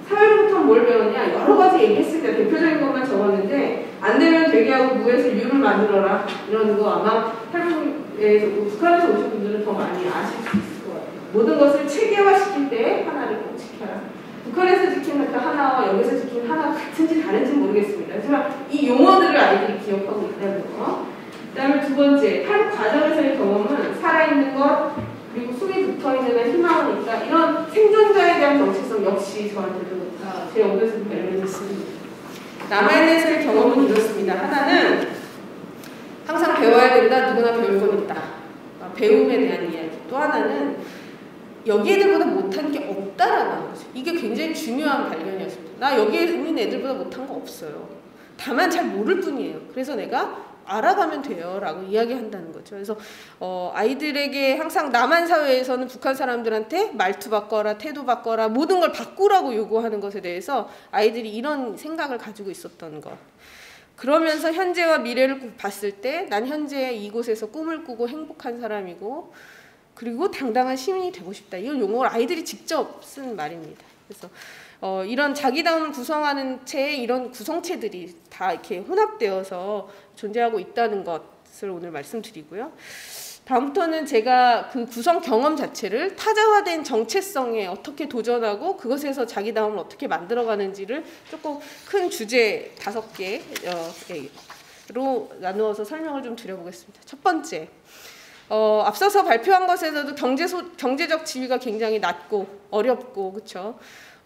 사회로부터 뭘 배웠냐? 여러 가지 얘기했습니다. 대표적인 것만 적었는데 안 되면 되게 하고 무에서 유를 만들어라 이런 거 아마 탈북에서 북한에서 오신 분들은 더 많이 아실 수 있을 것 같아요. 모든 것을 체계화시킬 때 하나를 꼭 지켜라. 북한에서 지킨 그 하나와 여기서 지킨 하나가 같은지 다른지 모르겠습니다. 하지만 이 용어들을 아이들이 기억하고 있다는 거. 그 다음에 두 번째, 탈북 과정에서의 경험은 살아있는 것, 그리고 숨이 붙어있는 한 희망은 있다. 이런 생존자에 대한 정체성 역시 저한테도 제 연구에서 발견했습니다. 남아있는 경험은 이렇습니다. 하나는 항상 배워야 된다. 누구나 배울 건 있다. 배움에 대한 이야기. 또 하나는 여기 애들보다 못한 게 없다라는 거죠. 이게 굉장히 중요한 발견이었습니다. 나 여기 있는 애들보다 못한 거 없어요. 다만 잘 모를 뿐이에요. 그래서 내가 알아가면 돼요 라고 이야기한다는 거죠. 그래서 아이들에게 항상 남한 사회에서는 북한 사람들한테 말투 바꿔라, 태도 바꿔라, 모든 걸 바꾸라고 요구하는 것에 대해서 아이들이 이런 생각을 가지고 있었던 것. 그러면서 현재와 미래를 봤을 때 난 현재 이곳에서 꿈을 꾸고 행복한 사람이고 그리고 당당한 시민이 되고 싶다. 이런 용어를 아이들이 직접 쓴 말입니다. 그래서 이런 자기다움을 구성하는 채의 이런 구성체들이 다 이렇게 혼합되어서 존재하고 있다는 것을 오늘 말씀드리고요. 다음부터는 제가 그 구성 경험 자체를 타자화된 정체성에 어떻게 도전하고 그것에서 자기다움을 어떻게 만들어가는지를 조금 큰 주제 5개로 나누어서 설명을 좀 드려보겠습니다. 첫 번째, 앞서서 발표한 것에서도 경제적 지위가 굉장히 낮고 어렵고 그렇죠.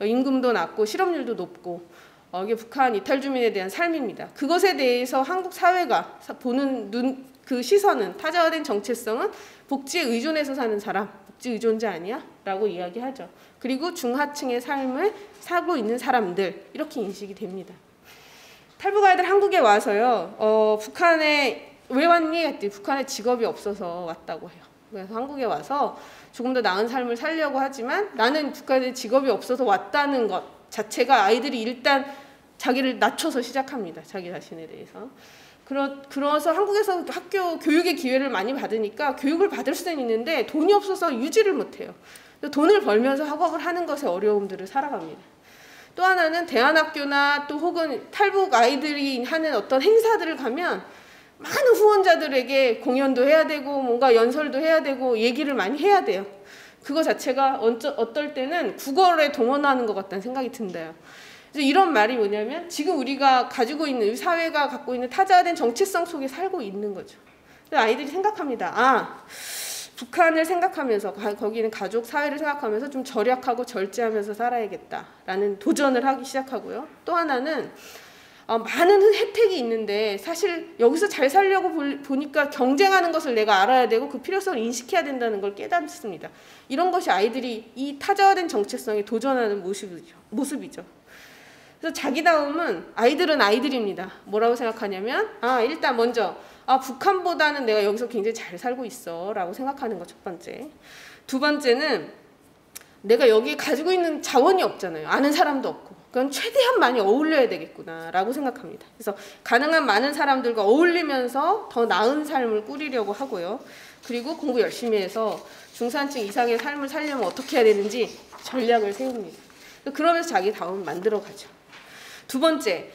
임금도 낮고 실업률도 높고 이게 북한 이탈 주민에 대한 삶입니다. 그것에 대해서 한국 사회가 보는 그 시선은 타자화된 정체성은 복지에 의존해서 사는 사람, 복지 의존자 아니야? 라고 이야기하죠. 그리고 중하층의 삶을 살고 있는 사람들 이렇게 인식이 됩니다. 탈북 아이들 한국에 와서요. 북한에 왜 왔니? 했더니 북한에 직업이 없어서 왔다고 해요. 그래서 한국에 와서 조금 더 나은 삶을 살려고 하지만 나는 북한에 직업이 없어서 왔다는 것 자체가 아이들이 일단 자기를 낮춰서 시작합니다. 자기 자신에 대해서. 그래서 한국에서 학교 교육의 기회를 많이 받으니까 교육을 받을 수는 있는데 돈이 없어서 유지를 못해요. 돈을 벌면서 학업을 하는 것에 어려움들을 살아갑니다. 또 하나는 대안학교나 또 혹은 탈북 아이들이 하는 어떤 행사들을 가면 많은 후원자들에게 공연도 해야 되고 뭔가 연설도 해야 되고 얘기를 많이 해야 돼요. 그거 자체가 어떨 때는 국어에 동원하는 것 같다는 생각이 든대요. 그래서 이런 말이 뭐냐면 지금 우리가 가지고 있는 사회가 갖고 있는 타자화된 정체성 속에 살고 있는 거죠. 그래서 아이들이 생각합니다. 북한을 생각하면서 거기는 가족 사회를 생각하면서 좀 절약하고 절제하면서 살아야겠다라는 도전을 하기 시작하고요. 또 하나는 많은 혜택이 있는데 사실 여기서 잘 살려고 보니까 경쟁하는 것을 내가 알아야 되고 그 필요성을 인식해야 된다는 걸 깨닫습니다. 이런 것이 아이들이 이 타자화된 정체성에 도전하는 모습이죠. 그래서 자기다움은 아이들은 아이들입니다. 뭐라고 생각하냐면 일단 먼저 북한보다는 내가 여기서 굉장히 잘 살고 있어 라고 생각하는 거 첫 번째. 두 번째는 내가 여기 가지고 있는 자원이 없잖아요. 아는 사람도 없고. 그건 최대한 많이 어울려야 되겠구나 라고 생각합니다. 그래서 가능한 많은 사람들과 어울리면서 더 나은 삶을 꾸리려고 하고요. 그리고 공부 열심히 해서 중산층 이상의 삶을 살려면 어떻게 해야 되는지 전략을 세웁니다. 그러면서 자기 다움을 만들어가죠. 두 번째,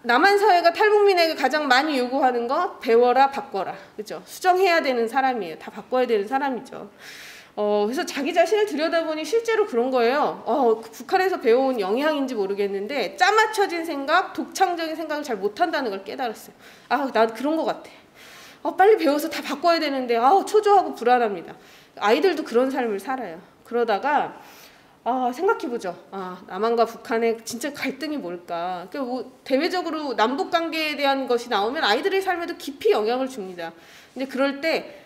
남한 사회가 탈북민에게 가장 많이 요구하는 거 배워라, 바꿔라. 그죠? 수정해야 되는 사람이에요. 다 바꿔야 되는 사람이죠. 그래서 자기 자신을 들여다보니 실제로 그런 거예요. 북한에서 배워온 영향인지 모르겠는데 짜맞춰진 생각, 독창적인 생각을 잘 못한다는 걸 깨달았어요. 난 그런 것 같아. 빨리 배워서 다 바꿔야 되는데 초조하고 불안합니다. 아이들도 그런 삶을 살아요. 그러다가 생각해보죠. 남한과 북한의 진짜 갈등이 뭘까? 대외적으로 남북 관계에 대한 것이 나오면 아이들의 삶에도 깊이 영향을 줍니다. 근데 그럴 때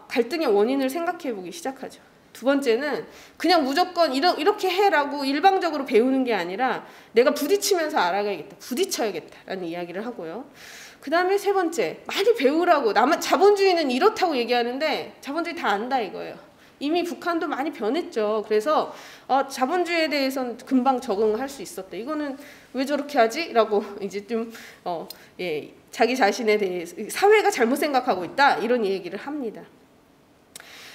갈등의 원인을 생각해보기 시작하죠. 두 번째는 그냥 무조건 이렇게 해라고 일방적으로 배우는 게 아니라 내가 부딪히면서 알아가야겠다. 부딪혀야겠다라는 이야기를 하고요. 그 다음에 세 번째, 많이 배우라고. 자본주의는 이렇다고 얘기하는데 자본주의 다 안다 이거예요. 이미 북한도 많이 변했죠. 그래서 자본주의에 대해서는 금방 적응할 수 있었다. 이거는 왜 저렇게 하지? 라고 이제 좀 자기 자신에 대해서 사회가 잘못 생각하고 있다. 이런 얘기를 합니다.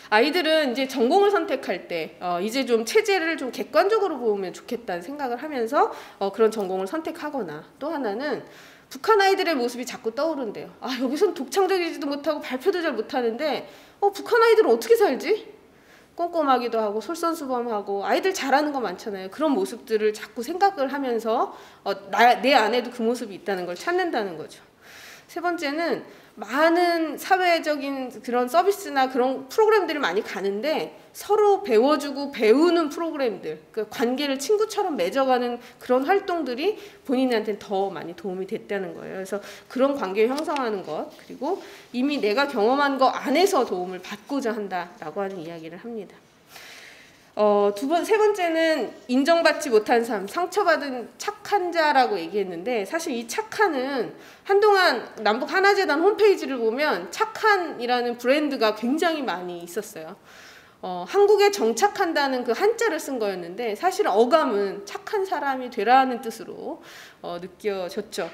아이들은 이제 전공을 선택할 때 이제 좀 체제를 좀 객관적으로 보면 좋겠다는 생각을 하면서 그런 전공을 선택하거나, 또 하나는 북한 아이들의 모습이 자꾸 떠오른대요. 아, 여기선 독창적이지도 못하고 발표도 잘 못하는데 북한 아이들은 어떻게 살지? 꼼꼼하기도 하고 솔선수범하고 아이들 잘하는 거 많잖아요. 그런 모습들을 자꾸 생각을 하면서 내 안에도 그 모습이 있다는 걸 찾는다는 거죠. 세 번째는 많은 사회적인 그런 서비스나 그런 프로그램들이 많이 가는데 서로 배워주고 배우는 프로그램들, 그 관계를 친구처럼 맺어가는 그런 활동들이 본인한테는 더 많이 도움이 됐다는 거예요. 그래서 그런 관계를 형성하는 것, 그리고 이미 내가 경험한 거 안에서 도움을 받고자 한다라고 하는 이야기를 합니다. 세 번째는 인정받지 못한 삶, 상처받은 착한 자라고 얘기했는데, 사실 이 착한은 한동안 남북 하나재단 홈페이지를 보면 착한이라는 브랜드가 굉장히 많이 있었어요. 한국에 정착한다는 그 한자를 쓴 거였는데 사실 어감은 착한 사람이 되라는 뜻으로 느껴졌죠.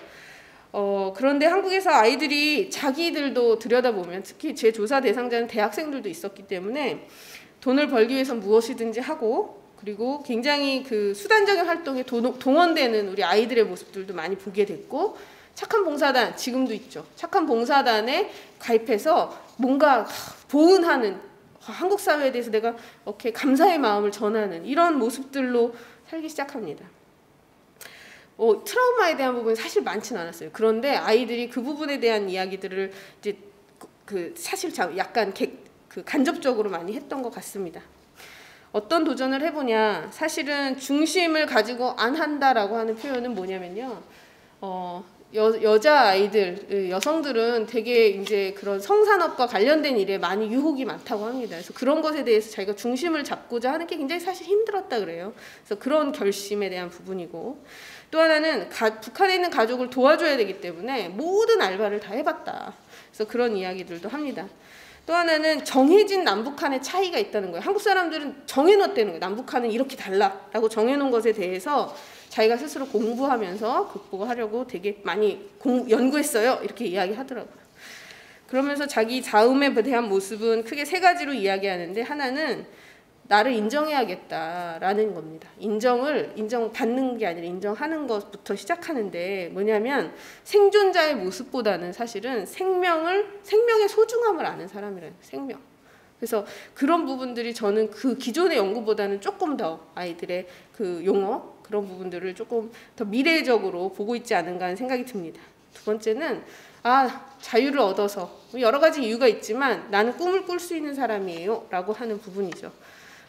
그런데 한국에서 아이들이 자기들도 들여다보면, 특히 제 조사 대상자는 대학생들도 있었기 때문에 돈을 벌기 위해서 무엇이든지 하고, 그리고 굉장히 그 수단적인 활동에 동원되는 우리 아이들의 모습들도 많이 보게 됐고, 착한 봉사단, 지금도 있죠. 착한 봉사단에 가입해서 뭔가 보은하는, 한국 사회에 대해서 내가 이렇게 감사의 마음을 전하는 이런 모습들로 살기 시작합니다. 트라우마에 대한 부분이 사실 많지는 않았어요. 그런데 아이들이 그 부분에 대한 이야기들을 이제 사실 약간 간접적으로 많이 했던 것 같습니다. 어떤 도전을 해보냐, 사실은 중심을 가지고 안 한다라고 하는 표현은 뭐냐면요, 여자 아이들, 여성들은 되게 이제 그런 성산업과 관련된 일에 많이 유혹이 많다고 합니다. 그래서 그런 것에 대해서 자기가 중심을 잡고자 하는 게 굉장히 사실 힘들었다 그래요. 그래서 그런 결심에 대한 부분이고, 또 하나는 북한에 있는 가족을 도와줘야 되기 때문에 모든 알바를 다 해봤다. 그래서 그런 이야기들도 합니다. 또 하나는 정해진 남북한의 차이가 있다는 거예요. 한국 사람들은 정해놓았다는 거예요. 남북한은 이렇게 달라라고 정해놓은 것에 대해서 자기가 스스로 공부하면서 극복하려고 되게 많이 연구했어요. 이렇게 이야기하더라고요. 그러면서 자기 자음에 대한 모습은 크게 세 가지로 이야기하는데, 하나는 나를 인정해야겠다라는 겁니다. 인정받는 게 아니라 인정하는 것부터 시작하는데, 뭐냐면 생존자의 모습보다는 사실은 생명의 소중함을 아는 사람이라는, 생명. 그래서 그런 부분들이 저는 그 기존의 연구보다는 조금 더 아이들의 그 용어, 그런 부분들을 조금 더 미래적으로 보고 있지 않은가 하는 생각이 듭니다. 두 번째는 자유를 얻어서 여러 가지 이유가 있지만 나는 꿈을 꿀 수 있는 사람이에요 라고 하는 부분이죠.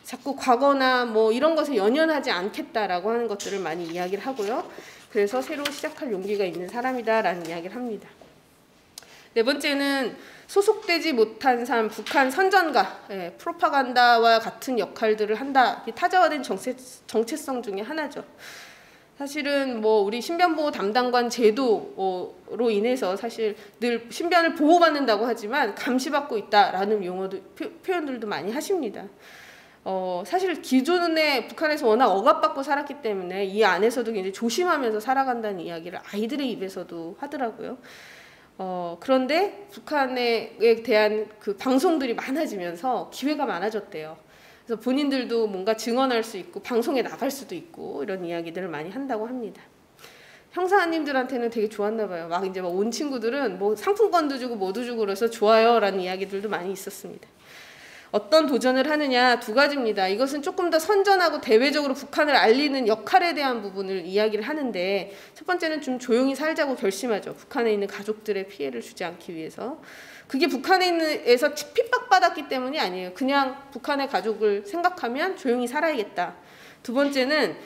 자꾸 과거나 뭐 이런 것에 연연하지 않겠다라고 하는 것들을 많이 이야기를 하고요. 그래서 새로 시작할 용기가 있는 사람이다라는 이야기를 합니다. 네 번째는 소속되지 못한 삶, 북한 선전가, 프로파간다와 같은 역할들을 한다. 타자화된 정체성 중에 하나죠. 사실은 뭐 우리 신변보호 담당관 제도로 인해서 사실 늘 신변을 보호받는다고 하지만 감시받고 있다라는 용어도 표현들도 많이 하십니다. 사실 기존에 북한에서 워낙 억압받고 살았기 때문에 이 안에서도 굉장히 조심하면서 살아간다는 이야기를 아이들의 입에서도 하더라고요. 그런데 북한에 대한 그 방송들이 많아지면서 기회가 많아졌대요. 그래서 본인들도 뭔가 증언할 수 있고 방송에 나갈 수도 있고 이런 이야기들을 많이 한다고 합니다. 형사님들한테는 되게 좋았나 봐요. 막 이제 온 친구들은 뭐 상품권도 주고 뭐도 주고 그래서 좋아요라는 이야기들도 많이 있었습니다. 어떤 도전을 하느냐, 두 가지입니다. 이것은 조금 더 선전하고 대외적으로 북한을 알리는 역할에 대한 부분을 이야기를 하는데, 첫 번째는 좀 조용히 살자고 결심하죠. 북한에 있는 가족들의 피해를 주지 않기 위해서. 그게 북한에서 핍박받았기 때문이 아니에요. 그냥 북한의 가족을 생각하면 조용히 살아야겠다. 두 번째는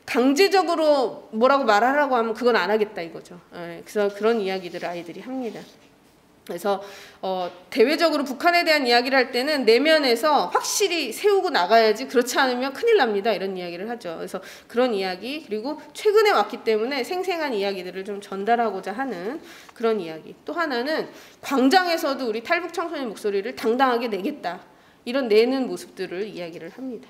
강제적으로 뭐라고 말하라고 하면 그건 안 하겠다 이거죠. 그래서 그런 이야기들을 아이들이 합니다. 그래서 대외적으로 북한에 대한 이야기를 할 때는 내면에서 확실히 세우고 나가야지, 그렇지 않으면 큰일 납니다 이런 이야기를 하죠. 그래서 그런 이야기, 그리고 최근에 왔기 때문에 생생한 이야기들을 좀 전달하고자 하는 그런 이야기. 또 하나는 광장에서도 우리 탈북 청소년 목소리를 당당하게 내겠다, 이런 내는 모습들을 이야기를 합니다.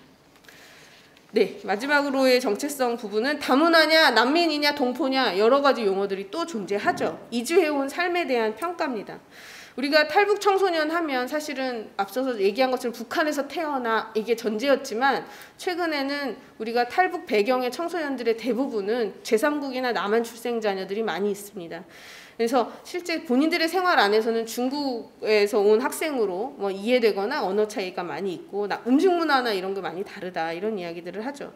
네, 마지막으로의 정체성 부분은 다문화냐, 난민이냐, 동포냐 여러 가지 용어들이 또 존재하죠. 이주해온 삶에 대한 평가입니다. 우리가 탈북 청소년 하면 사실은 앞서서 얘기한 것처럼 북한에서 태어나 이게 전제였지만 최근에는 우리가 탈북 배경의 청소년들의 대부분은 제3국이나 남한 출생 자녀들이 많이 있습니다. 그래서 실제 본인들의 생활 안에서는 중국에서 온 학생으로 뭐 이해되거나 언어 차이가 많이 있고 음식 문화나 이런 게 많이 다르다 이런 이야기들을 하죠.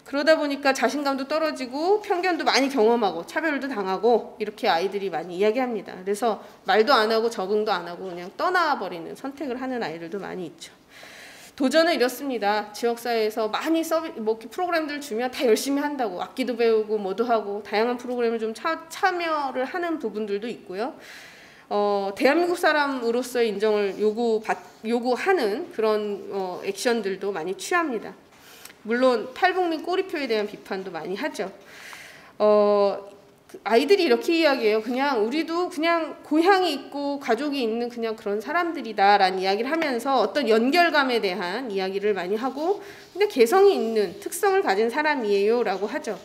그러다 보니까 자신감도 떨어지고 편견도 많이 경험하고 차별도 당하고 이렇게 아이들이 많이 이야기합니다. 그래서 말도 안 하고 적응도 안 하고 그냥 떠나버리는 선택을 하는 아이들도 많이 있죠. 도전은 이렇습니다. 지역사회에서 많이 프로그램들을 주면 다 열심히 한다고 악기도 배우고 뭐도 하고 다양한 프로그램을 좀 참여를 하는 부분들도 있고요. 대한민국 사람으로서의 인정을 요구하는 그런 액션들도 많이 취합니다. 물론 탈북민 꼬리표에 대한 비판도 많이 하죠. 아이들이 이렇게 이야기해요. 그냥 우리도 그냥 고향이 있고 가족이 있는 그냥 그런 사람들이다라는 이야기를 하면서 어떤 연결감에 대한 이야기를 많이 하고 근데 개성이 있는 특성을 가진 사람이에요 라고 하죠.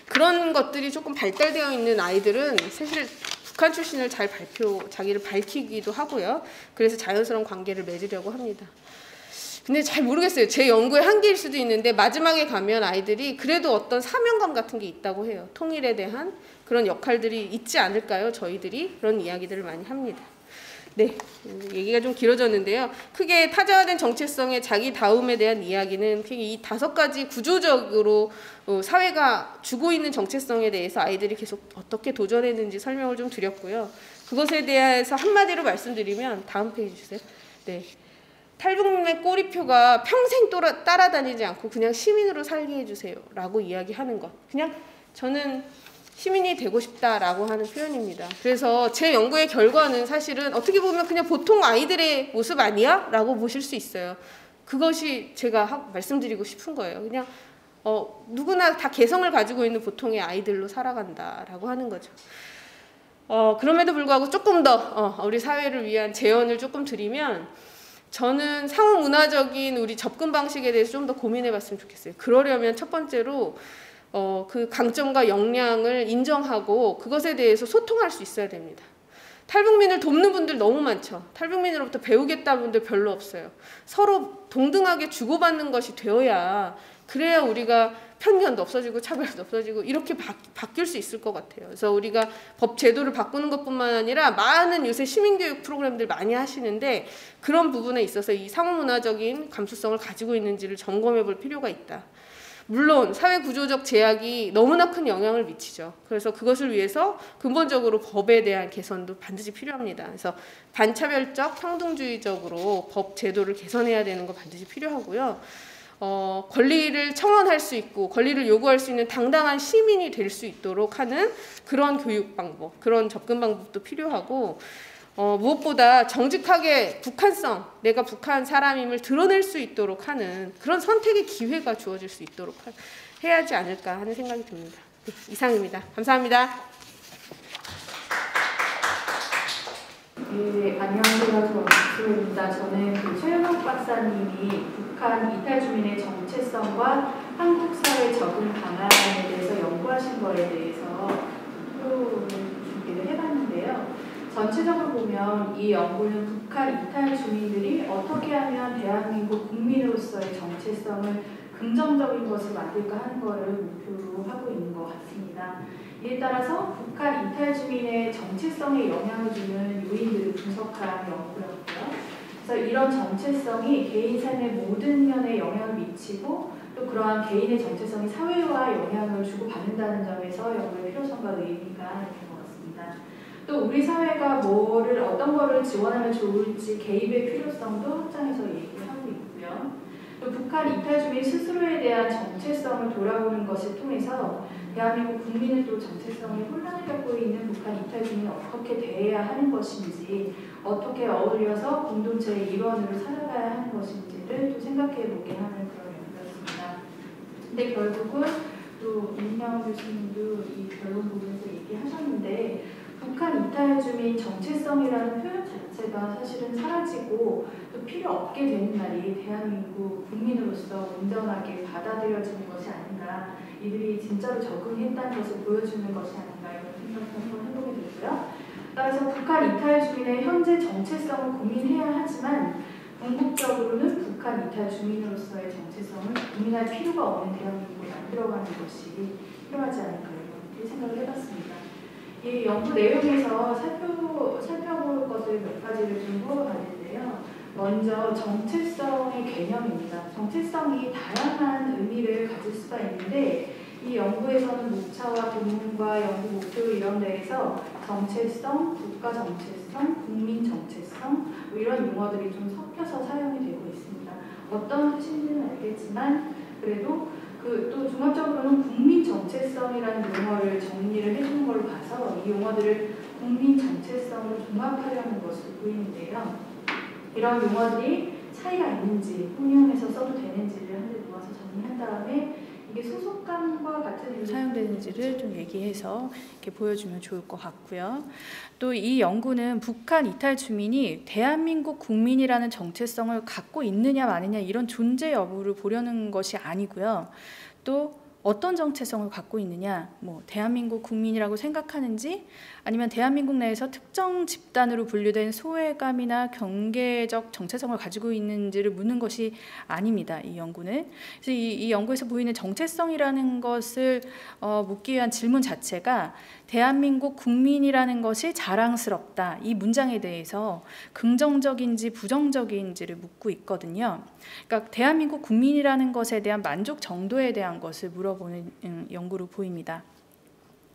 그런 것들이 조금 발달되어 있는 아이들은 사실 북한 출신을 자기를 밝히기도 하고요. 그래서 자연스러운 관계를 맺으려고 합니다. 근데 잘 모르겠어요. 제 연구의 한계일 수도 있는데 마지막에 가면 아이들이 그래도 어떤 사명감 같은 게 있다고 해요. 통일에 대한 그런 역할들이 있지 않을까요? 저희들이 그런 이야기들을 많이 합니다. 네, 얘기가 좀 길어졌는데요. 크게 타자화된 정체성의 자기다움에 대한 이야기는 이 5가지 구조적으로 사회가 주고 있는 정체성에 대해서 아이들이 계속 어떻게 도전했는지 설명을 좀 드렸고요. 그것에 대해서 한마디로 말씀드리면 다음 페이지 주세요. 네. 탈북민의 꼬리표가 평생 따라다니지 않고 그냥 시민으로 살게 해주세요 라고 이야기하는 것. 그냥 저는 시민이 되고 싶다라고 하는 표현입니다. 그래서 제 연구의 결과는 사실은 어떻게 보면 그냥 보통 아이들의 모습 아니야? 라고 보실 수 있어요. 그것이 제가 말씀드리고 싶은 거예요. 그냥 누구나 다 개성을 가지고 있는 보통의 아이들로 살아간다라고 하는 거죠. 그럼에도 불구하고 조금 더 우리 사회를 위한 제언을 조금 드리면 저는 상호문화적인 우리 접근 방식에 대해서 좀 더 고민해 봤으면 좋겠어요. 그러려면 첫 번째로 그 강점과 역량을 인정하고 그것에 대해서 소통할 수 있어야 됩니다. 탈북민을 돕는 분들 너무 많죠. 탈북민으로부터 배우겠다는 분들 별로 없어요. 서로 동등하게 주고받는 것이 되어야 그래야 우리가 편견도 없어지고 차별도 없어지고 이렇게 바뀔 수 있을 것 같아요. 그래서 우리가 법 제도를 바꾸는 것뿐만 아니라 많은 요새 시민교육 프로그램들 많이 하시는데 그런 부분에 있어서 이 상호문화적인 감수성을 가지고 있는지를 점검해 볼 필요가 있다. 물론 사회구조적 제약이 너무나 큰 영향을 미치죠. 그래서 그것을 위해서 근본적으로 법에 대한 개선도 반드시 필요합니다. 그래서 반차별적 평등주의적으로 법 제도를 개선해야 되는 거 반드시 필요하고요. 권리를 청원할 수 있고 권리를 요구할 수 있는 당당한 시민이 될 수 있도록 하는 그런 교육 방법, 그런 접근 방법도 필요하고 무엇보다 정직하게 북한성, 내가 북한 사람임을 드러낼 수 있도록 하는 그런 선택의 기회가 주어질 수 있도록 해야 하지 않을까 하는 생각이 듭니다. 네, 이상입니다. 감사합니다. 네, 안녕하세요. 저는 최윤옥 박사님이 북한 이탈 주민의 정체성과 한국 사회 적응 방안에 대해서 연구하신 거에 대해서 프로를 준비를 해봤는데요. 전체적으로 보면 이 연구는 북한 이탈 주민들이 어떻게 하면 대한민국 국민으로서의 정체성을 긍정적인 것을 만들까 하는 것을 목표로 하고 있는 것 같습니다. 이에 따라서 북한 이탈 주민의 정체성에 영향을 주는 요인들을 분석한 연구였고요. 그래서 이런 정체성이 개인 삶의 모든 면에 영향을 미치고 또 그러한 개인의 정체성이 사회와 영향을 주고받는다는 점에서 연구의 필요성과 의미가 있는 것 같습니다. 또 우리 사회가 어떤 거를 지원하면 좋을지 개입의 필요성도 현장에서 얘기하고 있고요. 또 북한 이탈 주민 스스로에 대한 정체성을 돌아보는 것을 통해서 대한민국 국민은 또 정체성의 혼란을 겪고 있는 북한 이탈 주민을 어떻게 대해야 하는 것인지, 어떻게 어울려서 공동체의 일원으로 살아가야 하는 것인지를 또 생각해보게 하는 그런 연구였습니다. 근데 결국은 또 임명 교수님도 이 결론 부분에서 얘기하셨는데 북한 이탈 주민 정체성이라는 표현 자체가 사실은 사라지고 또 필요 없게 되는 날이 대한민국 국민으로서 온전하게 받아들여지는 것이 아닌가, 이들이 진짜로 적응했다는 것을 보여주는 것이 아닌가 이런 생각을 한번 해보게 됐고요. 따라서 북한 이탈 주민의 현재 정체성을 고민해야 하지만 궁극적으로는 북한 이탈 주민으로서의 정체성을 고민할 필요가 없는 대한민국을 만들어가는 것이 필요하지 않을까 이렇게 생각을 해봤습니다. 이 연구 내용에서 살펴볼 것을 몇 가지를 좀 뽑아봤는데요. 먼저 정체성의 개념입니다. 정체성이 다양한 의미를 가질 수가 있는데 이 연구에서는 목차와 본문과 연구 목표 이런 데에서 정체성, 국가 정체성, 국민 정체성 뭐 이런 용어들이 좀 섞여서 사용이 되고 있습니다. 어떤 뜻인지는 알겠지만 그래도 또 종합적으로는 국민 정체성이라는 용어를 정리를 해주는 걸로 봐서 이 용어들을 국민 정체성으로 종합하려는 것으로 보이는데요. 이런 용어들이 차이가 있는지 혼용해서 써도 되는지를 한 대 모아서 정리한 다음에 이게 소속감과 같은 사용되는지를 좀 얘기해서 이렇게 보여주면 좋을 것 같고요. 또 이 연구는 북한 이탈 주민이 대한민국 국민이라는 정체성을 갖고 있느냐 마느냐 이런 존재 여부를 보려는 것이 아니고요. 또 어떤 정체성을 갖고 있느냐, 뭐 대한민국 국민이라고 생각하는지 아니면 대한민국 내에서 특정 집단으로 분류된 소외감이나 경계적 정체성을 가지고 있는지를 묻는 것이 아닙니다. 이 연구는. 그래서 이 연구에서 보이는 정체성이라는 것을 묻기 위한 질문 자체가 대한민국 국민이라는 것이 자랑스럽다. 이 문장에 대해서 긍정적인지 부정적인지를 묻고 있거든요. 그러니까 대한민국 국민이라는 것에 대한 만족 정도에 대한 것을 물어보는 연구로 보입니다.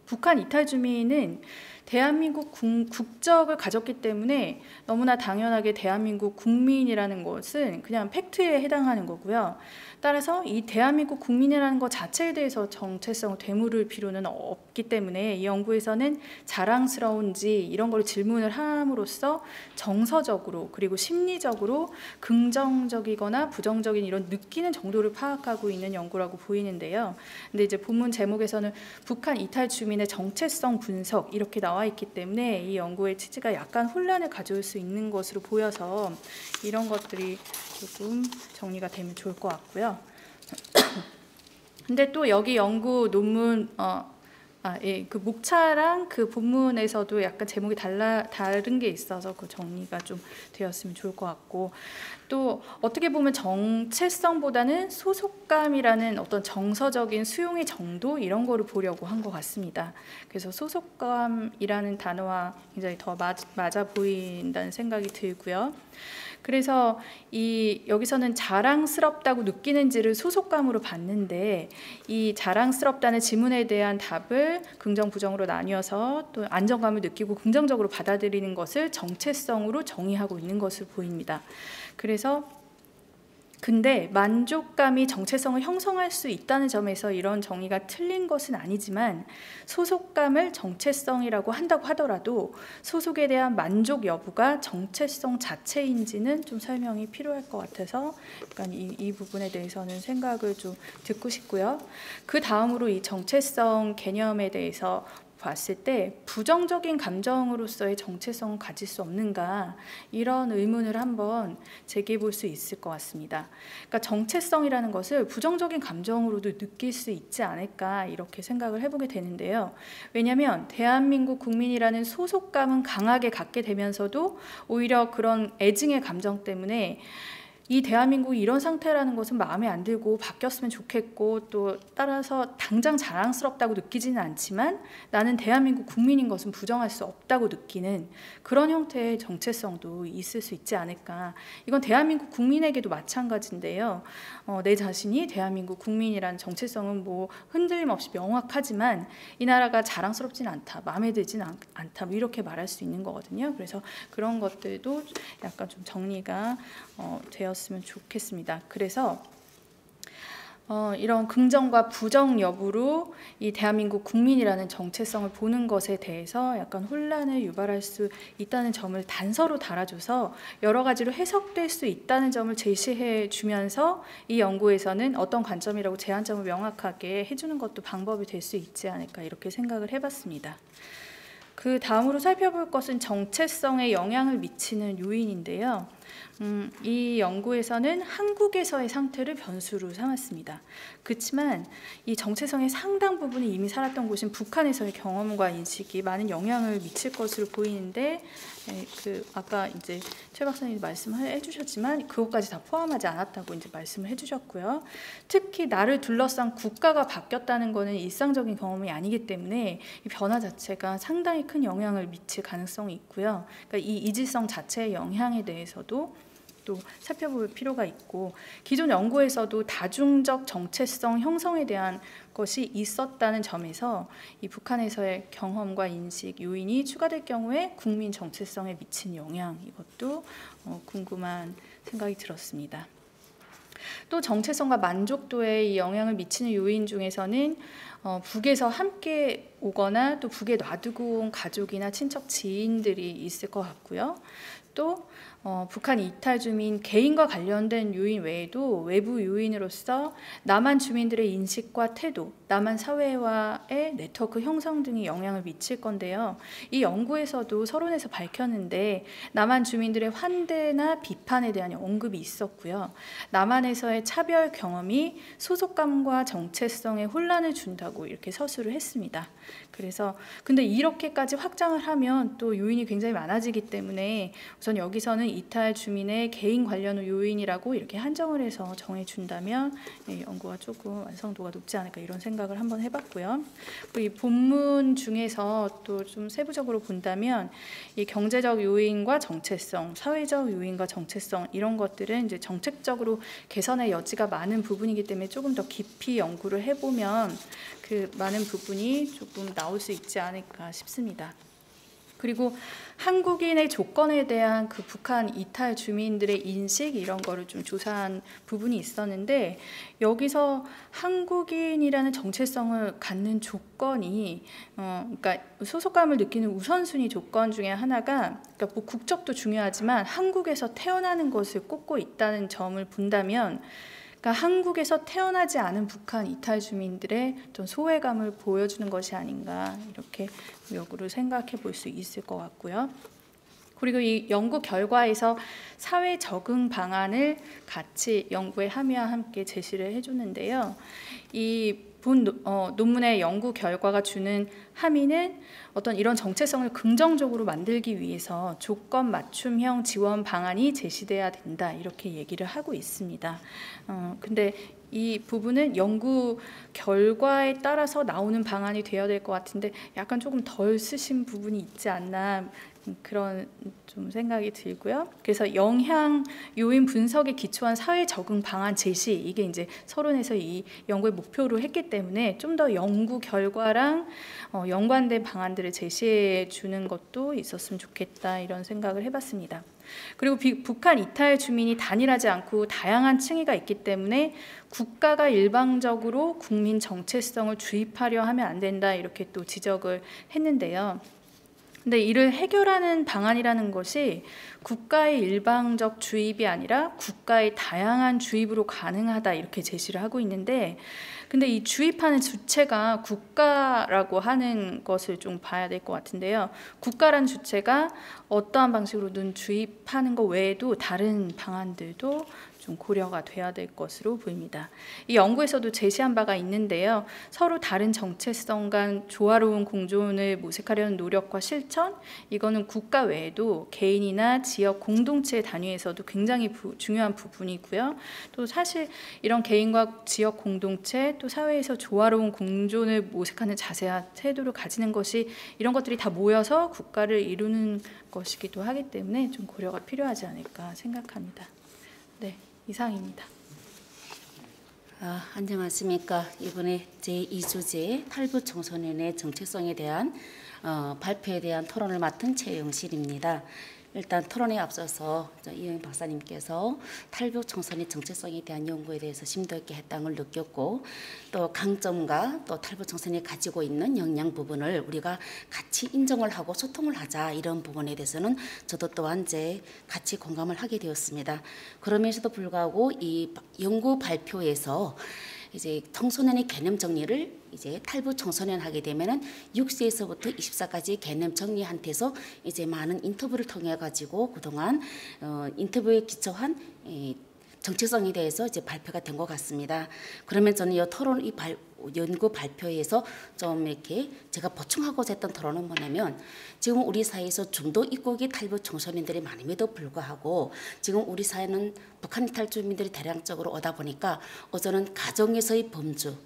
북한 이탈 주민은 대한민국 국적을 가졌기 때문에 너무나 당연하게 대한민국 국민이라는 것은 그냥 팩트에 해당하는 거고요. 따라서 이 대한민국 국민이라는 것 자체에 대해서 정체성을 되물을 필요는 없기 때문에 이 연구에서는 자랑스러운지 이런 걸 질문을 함으로써 정서적으로 그리고 심리적으로 긍정적이거나 부정적인 이런 느끼는 정도를 파악하고 있는 연구라고 보이는데요. 근데 이제 본문 제목에서는 북한 이탈 주민의 정체성 분석 이렇게 나와 있기 때문에 이 연구의 취지가 약간 혼란을 가져올 수 있는 것으로 보여서 이런 것들이 조금 정리가 되면 좋을 것 같고요. 근데 또 여기 연구 논문 그 목차랑 그 본문에서도 약간 제목이 다른 게 있어서 그 정리가 좀 되었으면 좋을 것 같고 또 어떻게 보면 정체성보다는 소속감이라는 어떤 정서적인 수용의 정도 이런 거를 보려고 한 것 같습니다. 그래서 소속감이라는 단어와 굉장히 더 맞아 보인다는 생각이 들고요. 그래서 여기서는 자랑스럽다고 느끼는지를 소속감으로 봤는데 이 자랑스럽다는 질문에 대한 답을 긍정 부정으로 나뉘어서 또 안정감을 느끼고 긍정적으로 받아들이는 것을 정체성으로 정의하고 있는 것으로 보입니다. 그래서 근데 만족감이 정체성을 형성할 수 있다는 점에서 이런 정의가 틀린 것은 아니지만 소속감을 정체성이라고 한다고 하더라도 소속에 대한 만족 여부가 정체성 자체인지는 좀 설명이 필요할 것 같아서 약간 이 부분에 대해서는 생각을 좀 듣고 싶고요. 그 다음으로 이 정체성 개념에 대해서 봤을 때 부정적인 감정으로서의 정체성을 가질 수 없는가 이런 의문을 한번 제기해 볼 수 있을 것 같습니다. 그러니까 정체성이라는 것을 부정적인 감정으로도 느낄 수 있지 않을까 이렇게 생각을 해보게 되는데요. 왜냐하면 대한민국 국민이라는 소속감은 강하게 갖게 되면서도 오히려 그런 애증의 감정 때문에 이 대한민국이 이런 상태라는 것은 마음에 안 들고 바뀌었으면 좋겠고 또 따라서 당장 자랑스럽다고 느끼지는 않지만 나는 대한민국 국민인 것은 부정할 수 없다고 느끼는 그런 형태의 정체성도 있을 수 있지 않을까. 이건 대한민국 국민에게도 마찬가지인데요. 내 자신이 대한민국 국민이라는 정체성은 뭐 흔들림 없이 명확하지만 이 나라가 자랑스럽진 않다, 마음에 들진 않다 뭐 이렇게 말할 수 있는 거거든요. 그래서 그런 것들도 약간 좀 정리가 되었으면 좋겠습니다. 그래서 이런 긍정과 부정 여부로 이 대한민국 국민이라는 정체성을 보는 것에 대해서 약간 혼란을 유발할 수 있다는 점을 단서로 달아줘서 여러 가지로 해석될 수 있다는 점을 제시해 주면서 이 연구에서는 어떤 관점이라고 제한점을 명확하게 해주는 것도 방법이 될 수 있지 않을까 이렇게 생각을 해봤습니다. 그 다음으로 살펴볼 것은 정체성에 영향을 미치는 요인인데요. 이 연구에서는 한국에서의 상태를 변수로 삼았습니다. 그렇지만 이 정체성의 상당 부분이 이미 살았던 곳인 북한에서의 경험과 인식이 많은 영향을 미칠 것으로 보이는데, 아까 이제 최 박사님이 말씀해 주셨지만 그것까지 다 포함하지 않았다고 이제 말씀을 해주셨고요. 특히 나를 둘러싼 국가가 바뀌었다는 것은 일상적인 경험이 아니기 때문에 이 변화 자체가 상당히 큰 영향을 미칠 가능성이 있고요. 그러니까 이 이질성 자체의 영향에 대해서도 또 살펴볼 필요가 있고, 기존 연구에서도 다중적 정체성 형성에 대한 것이 있었다는 점에서 이 북한에서의 경험과 인식 요인이 추가될 경우에 국민 정체성에 미친 영향, 이것도 궁금한 생각이 들었습니다. 또 정체성과 만족도에 이 영향을 미치는 요인 중에서는 북에서 함께 오거나 또 북에 놔두고 온 가족이나 친척 지인들이 있을 것 같고요. 또 북한 이탈 주민 개인과 관련된 요인 외에도 외부 요인으로서 남한 주민들의 인식과 태도, 남한 사회와의 네트워크 형성 등이 영향을 미칠 건데요. 이 연구에서도 서론에서 밝혔는데 남한 주민들의 환대나 비판에 대한 언급이 있었고요. 남한에서의 차별 경험이 소속감과 정체성에 혼란을 준다고 이렇게 서술을 했습니다. 그래서 근데 이렇게까지 확장을 하면 또 요인이 굉장히 많아지기 때문에 우선 여기서는 이탈 주민의 개인 관련 요인이라고 이렇게 한정을 해서 정해준다면 연구가 조금 완성도가 높지 않을까 이런 생각을 한번 해봤고요. 이 본문 중에서 또 좀 세부적으로 본다면 이 경제적 요인과 정체성, 사회적 요인과 정체성 이런 것들은 이제 정책적으로 개선의 여지가 많은 부분이기 때문에 조금 더 깊이 연구를 해보면 그 많은 부분이 조금 나올 수 있지 않을까 싶습니다. 그리고 한국인의 조건에 대한 그 북한 이탈 주민들의 인식 이런 거를 좀 조사한 부분이 있었는데, 여기서 한국인이라는 정체성을 갖는 조건이 그러니까 소속감을 느끼는 우선순위 조건 중에 하나가, 그러니까 뭐 국적도 중요하지만 한국에서 태어나는 것을 꼽고 있다는 점을 본다면, 그러니까 한국에서 태어나지 않은 북한 이탈 주민들의 어떤 소외감을 보여주는 것이 아닌가 이렇게 역으로 생각해 볼 수 있을 것 같고요. 그리고 이 연구 결과에서 사회 적응 방안을 같이 연구의 함의와 함께 제시를 해주는데요. 이 본 논문의 연구 결과가 주는 함의는 어떤 이런 정체성을 긍정적으로 만들기 위해서 조건 맞춤형 지원 방안이 제시돼야 된다 이렇게 얘기를 하고 있습니다. 근데 이 부분은 연구 결과에 따라서 나오는 방안이 되어야 될 것 같은데 약간 조금 덜 쓰신 부분이 있지 않나 그런 좀 생각이 들고요. 그래서 영향 요인 분석에 기초한 사회 적응 방안 제시, 이게 이제 서론에서 이 연구의 목표로 했기 때문에 좀 더 연구 결과랑 연관된 방안들을 제시해 주는 것도 있었으면 좋겠다 이런 생각을 해봤습니다. 그리고 북한 이탈 주민이 단일하지 않고 다양한 층위가 있기 때문에 국가가 일방적으로 국민 정체성을 주입하려 하면 안 된다 이렇게 또 지적을 했는데요. 근데 이를 해결하는 방안이라는 것이 국가의 일방적 주입이 아니라 국가의 다양한 주입으로 가능하다 이렇게 제시를 하고 있는데, 근데 이 주입하는 주체가 국가라고 하는 것을 좀 봐야 될 것 같은데요. 국가란 주체가 어떠한 방식으로든 주입하는 것 외에도 다른 방안들도 좀 고려가 돼야 될 것으로 보입니다. 이 연구에서도 제시한 바가 있는데요. 서로 다른 정체성 간 조화로운 공존을 모색하려는 노력과 실천, 이거는 국가 외에도 개인이나 지역 공동체 단위에서도 굉장히 중요한 부분이고요. 또 사실 이런 개인과 지역 공동체 또 사회에서 조화로운 공존을 모색하는 자세와 태도를 가지는 것이 이런 것들이 다 모여서 국가를 이루는 것이기도 하기 때문에 좀 고려가 필요하지 않을까 생각합니다. 네, 이상입니다. 안녕하십니까. 이번에 제2주제 탈북 청소년의 정체성에 대한 발표에 대한 토론을 맡은 최영실입니다. 일단 토론에 앞서서 이영 박사님께서 탈북 청소년 정체성에 대한 연구에 대해서 심도 있게 했다는 걸 느꼈고, 또 강점과 또 탈북 청소년이 가지고 있는 역량 부분을 우리가 같이 인정을 하고 소통을 하자, 이런 부분에 대해서는 저도 또한 같이 공감을 하게 되었습니다. 그러면서도 불구하고 이 연구 발표에서 이제 청소년의 개념 정리를 이제 탈북 청소년 하게 되면은 6세에서부터 24까지 개념 정리한 데서 이제 많은 인터뷰를 통해 가지고 그동안 인터뷰에 기초한 정체성에 대해서 이제 발표가 된 것 같습니다. 그러면 저는 이 토론 연구 발표에서 좀 이렇게 제가 보충하고자 했던 토론은 뭐냐면 지금 우리 사회에서 중도 입국의 탈북 청소년들이 많음에도 불구하고 지금 우리 사회는 북한 이탈 주민들이 대량적으로 오다 보니까 어제는 가정에서의 범주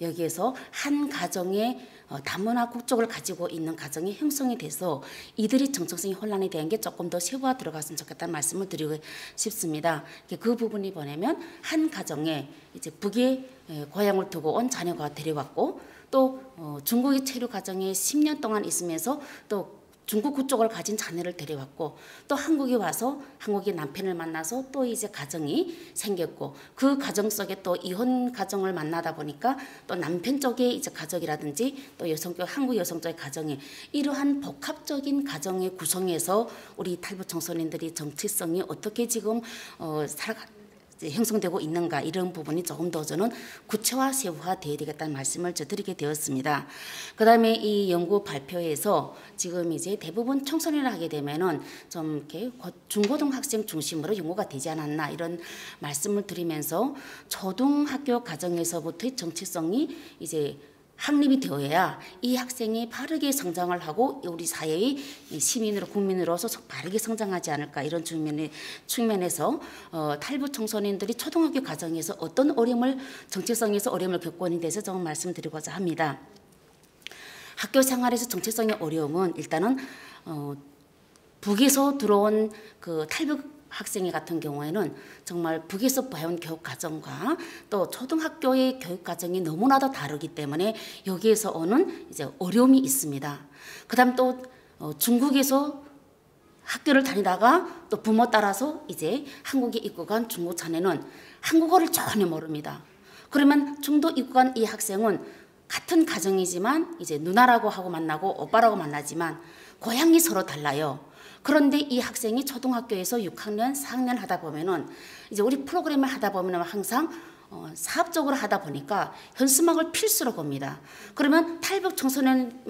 여기에서 한 가정의 다문화 국적을 가지고 있는 가정이 형성이 돼서 이들이 정체성이 혼란이 된 게 조금 더 세부화 들어갔으면 좋겠다는 말씀을 드리고 싶습니다. 그 부분이 뭐냐면 한 가정에 이제 북에 고향을 두고 온 자녀가 데려왔고 또 중국의 체류 가정에 10년 동안 있으면서 또 중국 국적을 가진 자녀를 데려왔고 또 한국에 와서 한국의 남편을 만나서 또 이제 가정이 생겼고 그 가정 속에 또 이혼 가정을 만나다 보니까 또 남편 쪽의 이제 가족이라든지 또 여성 쪽 한국 여성 쪽의 가정이 이러한 복합적인 가정의 구성에서 우리 탈북 청소년들이 정체성이 어떻게 지금 형성되고 있는가 이런 부분이 조금 더 저는 구체화 세부화 되어야 되겠다는 말씀을 드리게 되었습니다. 그다음에 이 연구 발표에서 지금 이제 대부분 청소년을 하게 되면은 좀 이렇게 중고등학생 중심으로 연구가 되지 않았나 이런 말씀을 드리면서 초등학교 과정에서부터의 정체성이 이제 확립이 되어야 이 학생이 바르게 성장을 하고 우리 사회의 시민으로 국민으로서 바르게 성장하지 않을까 이런 측면에서 탈북 청소년들이 초등학교 과정에서 어떤 정체성에서 어려움을 겪고 있는 데서 좀 말씀드리고자 합니다. 학교 생활에서 정체성의 어려움은 일단은 북에서 들어온 그 탈북 학생이 같은 경우에는 정말 북에서 배운 교육 과정과 또 초등학교의 교육 과정이 너무나도 다르기 때문에 여기에서 오는 이제 어려움이 있습니다. 그다음 또 중국에서 학교를 다니다가 또 부모 따라서 이제 한국에 입국한 중국 자녀는 한국어를 전혀 모릅니다. 그러면 중도 입국한 이 학생은 같은 가정이지만 이제 누나라고 하고 만나고 오빠라고 만나지만 고향이 서로 달라요. 그런데 이 학생이 초등학교에서 6학년, 4학년 하다 보면은 이제 우리 프로그램을 하다 보면은 항상 사업적으로 하다 보니까 현수막을 필수로 봅니다. 그러면 탈북 청소년